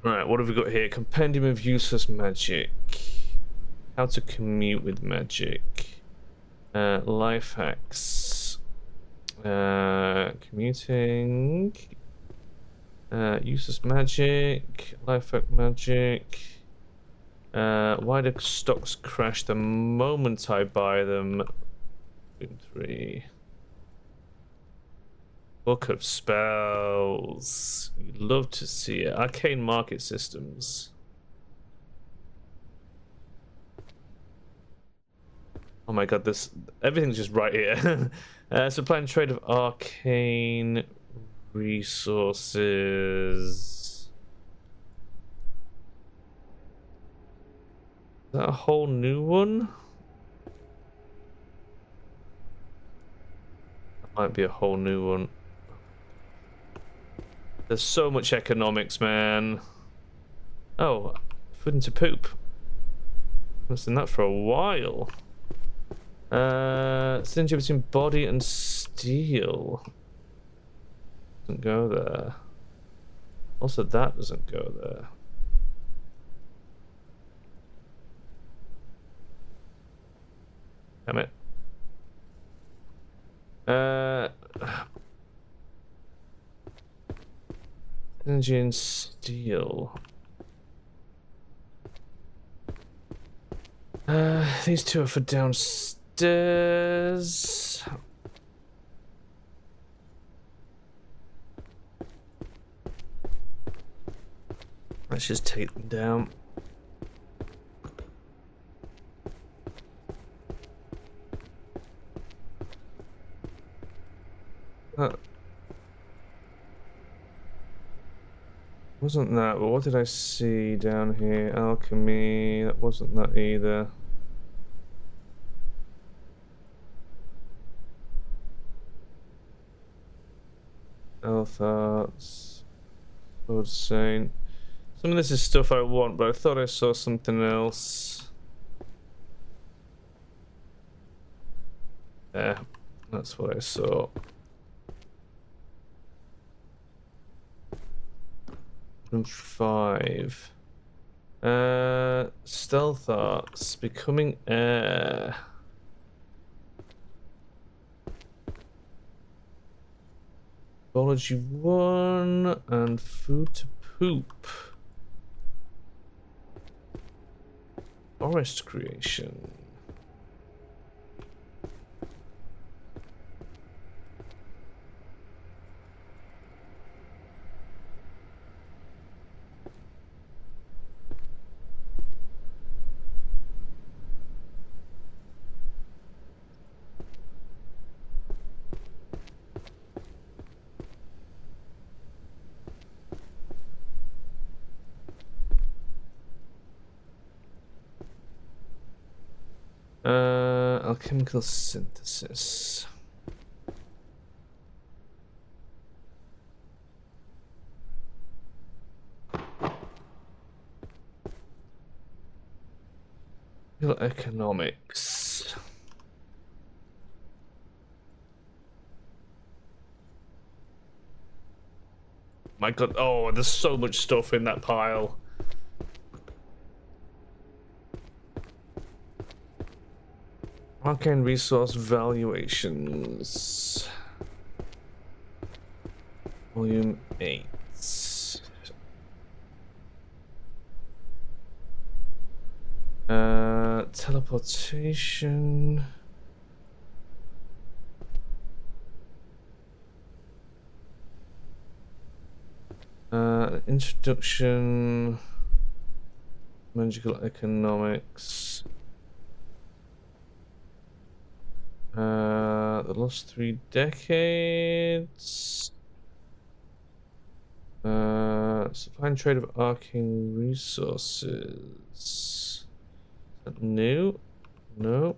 Right, what have we got here? Compendium of Useless Magic. How to commute with magic. Life hacks. Commuting. Useless magic. Life hack magic. Why do stocks crash the moment I buy them? 3. Book of Spells. You'd love to see it. Arcane Market Systems. Oh my god, this everything's just right here. Supply and trade of arcane resources. Is that a whole new one? That might be a whole new one. There's so much economics, man. Oh, food into poop. I've seen that for a while. Synergy between body and steel. Doesn't go there. Also, that doesn't go there. Damn it. Energy and steel. These two are for downstairs. Let's just take them down. Wasn't that, but what did I see down here? Alchemy, that wasn't that either. Health arts, Lord Saint. Some of this is stuff I want, but I thought I saw something else. Yeah, that's what I saw. And 5. Stealth arts, becoming air. Biology 1 and food to poop. Forest creation. Alchemical synthesis. Economics. My god, oh, there's so much stuff in that pile. Arcane resource valuations. Volume 8. Teleportation. Introduction. Magical economics. The last 3 decades. Supply and trade of arcane resources. Is that new? No.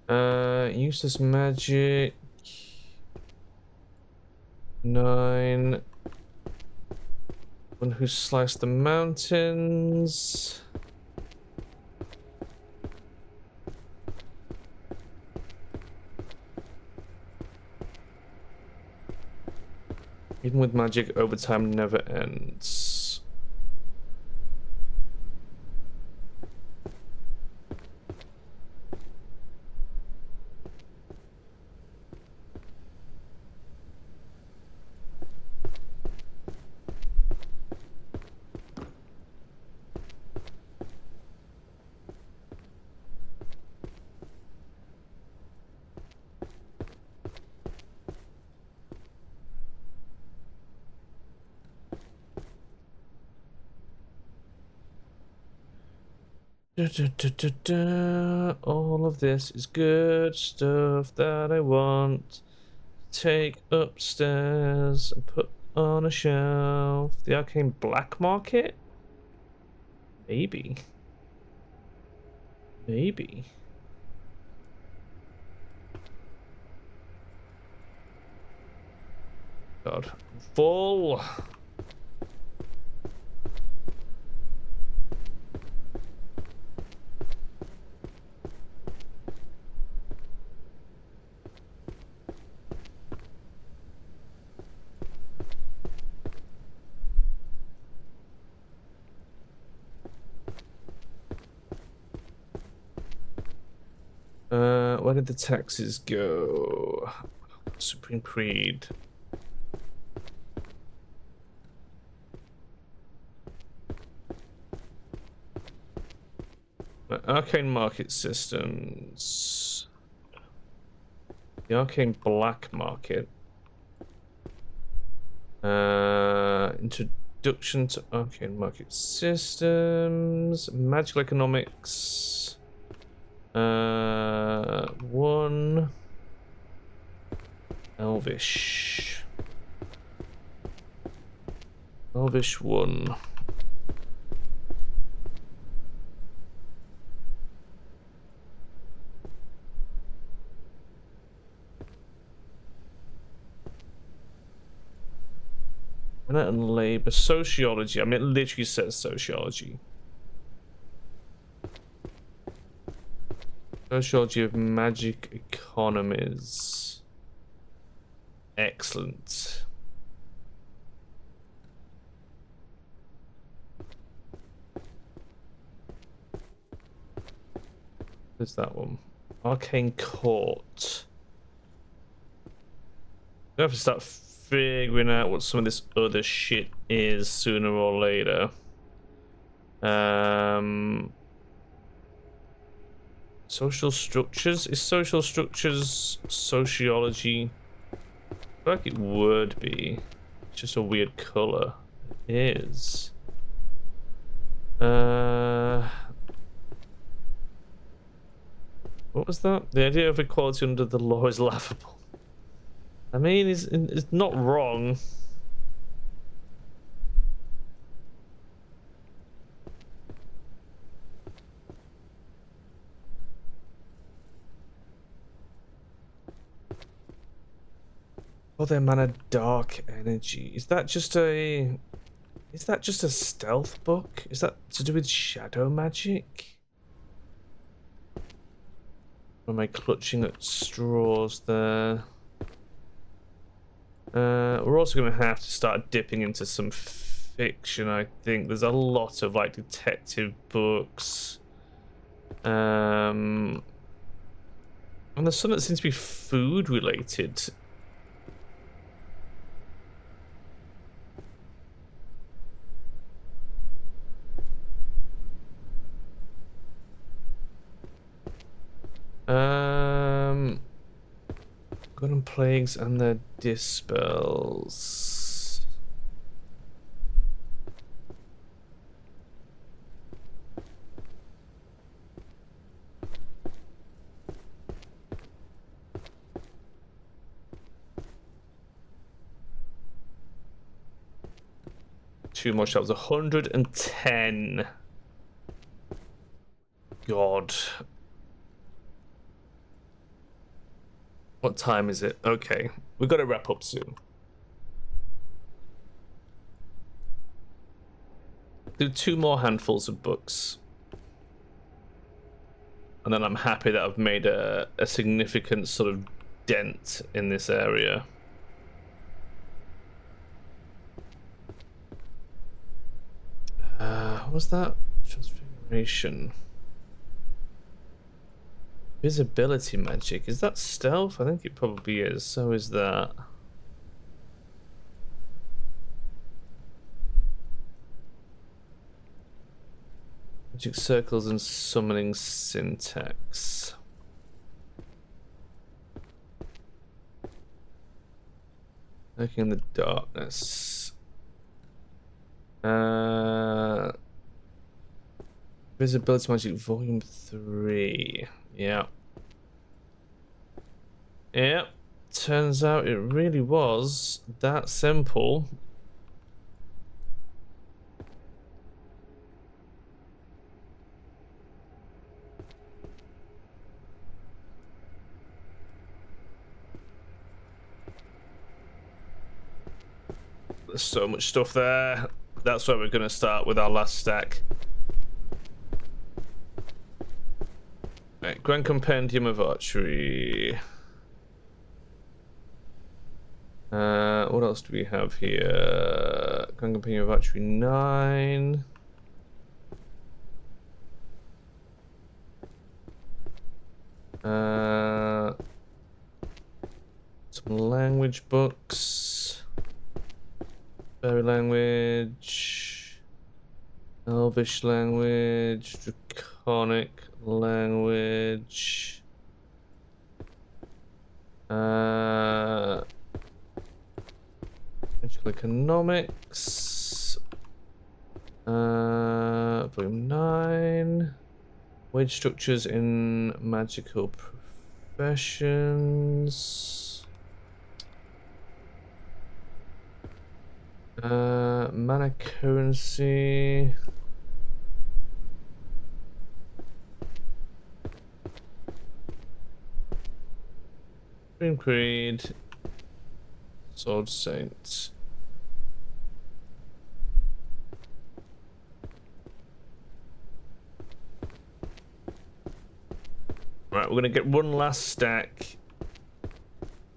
Useless magic. 9. One who sliced the mountains. Even with magic, overtime never ends. All of this is good stuff that I want to take upstairs and put on a shelf. The arcane black market? Maybe. Maybe. God. Full. Where did the taxes go? Supreme Creed. Arcane Market Systems. The Arcane Black Market. Introduction to Arcane Market Systems. Magical Economics. One. Elvish. Elvish 1. And labor. Sociology. I mean, it literally says sociology. Sociology of magic economies. Excellent. Where's that one? Arcane Court. I have to start figuring out what some of this other shit is sooner or later. Social structures? Is social structures sociology? I feel like it would be. It's just a weird color. It is. What was that? The idea of equality under the law is laughable. I mean, it's not wrong. Oh, their mana dark energy. Is that just a stealth book? Is that to do with shadow magic? Or am I clutching at straws there? We're also going to have to start dipping into some fiction, I think. There's a lot of, like, detective books. And there's some that seems to be food-related. Golden Plagues and their dispels. Two more shelves. 110. God. What time is it? Okay, we've got to wrap up soon. Do 2 more handfuls of books. And then I'm happy that I've made a significant sort of dent in this area. What was that? Transfiguration. Visibility magic. Is that stealth? I think it probably is. So is that. Magic circles and summoning syntax. Lurking in the darkness. Visibility magic volume 3. Yeah. Yep. Turns out it really was that simple. There's so much stuff there. That's where we're gonna start with our last stack. Right, Grand Compendium of Archery. What else do we have here? Grand Compendium of Archery 9. Some language books. Fairy language. Elvish language. Draconic language. Magical economics. Volume 9. Wage structures in magical professions. Mana currency. Supreme Creed. Sword Saints. Right, we're gonna get one last stack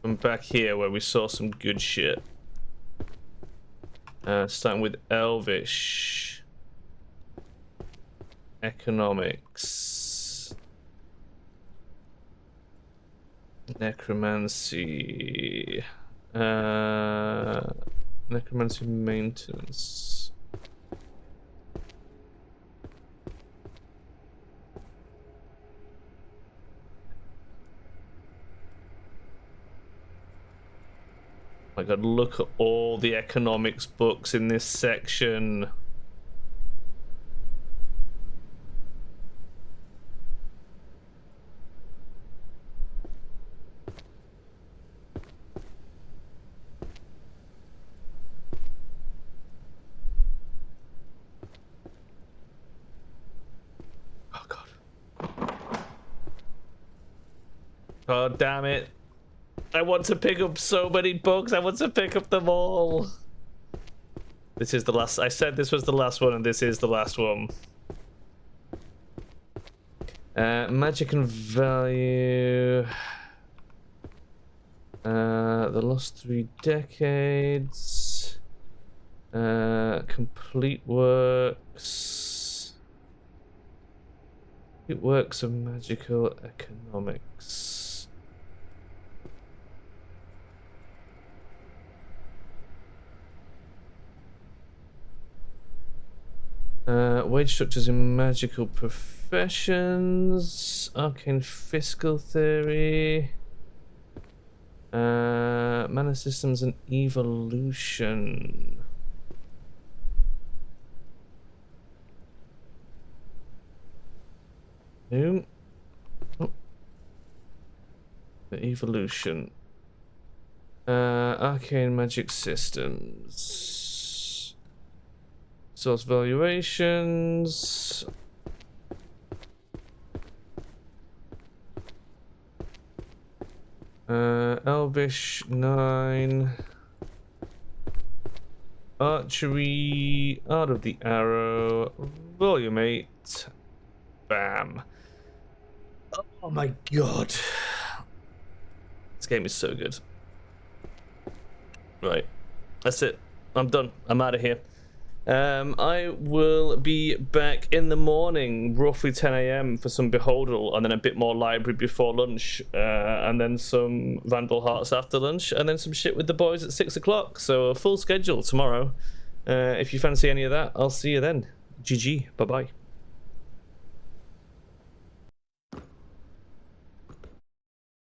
from back here where we saw some good shit. Starting with Elvish. Economics. Necromancy. Necromancy maintenance. My god, look at all the economics books in this section. Oh god. God damn it. I want to pick up so many books. I want to pick up them all. This is the last. I said this was the last one, and this is the last one. Magic and value. The lost 3 decades. Complete works. Complete works of magical economics. Wage structures in magical professions, arcane fiscal theory, mana systems and evolution. Oh. The evolution. Arcane magic systems. Source valuations. Elvish 9. Archery, Art of the Arrow, Volume 8. Bam. Oh my god. This game is so good. Right. That's it. I'm done. I'm out of here. I will be back in the morning, roughly 10 AM for some Beholdal, and then a bit more library before lunch, and then some Vandal Hearts after lunch, and then some shit with the boys at 6 o'clock. So a full schedule tomorrow. If you fancy any of that, I'll see you then. GG. Bye-bye.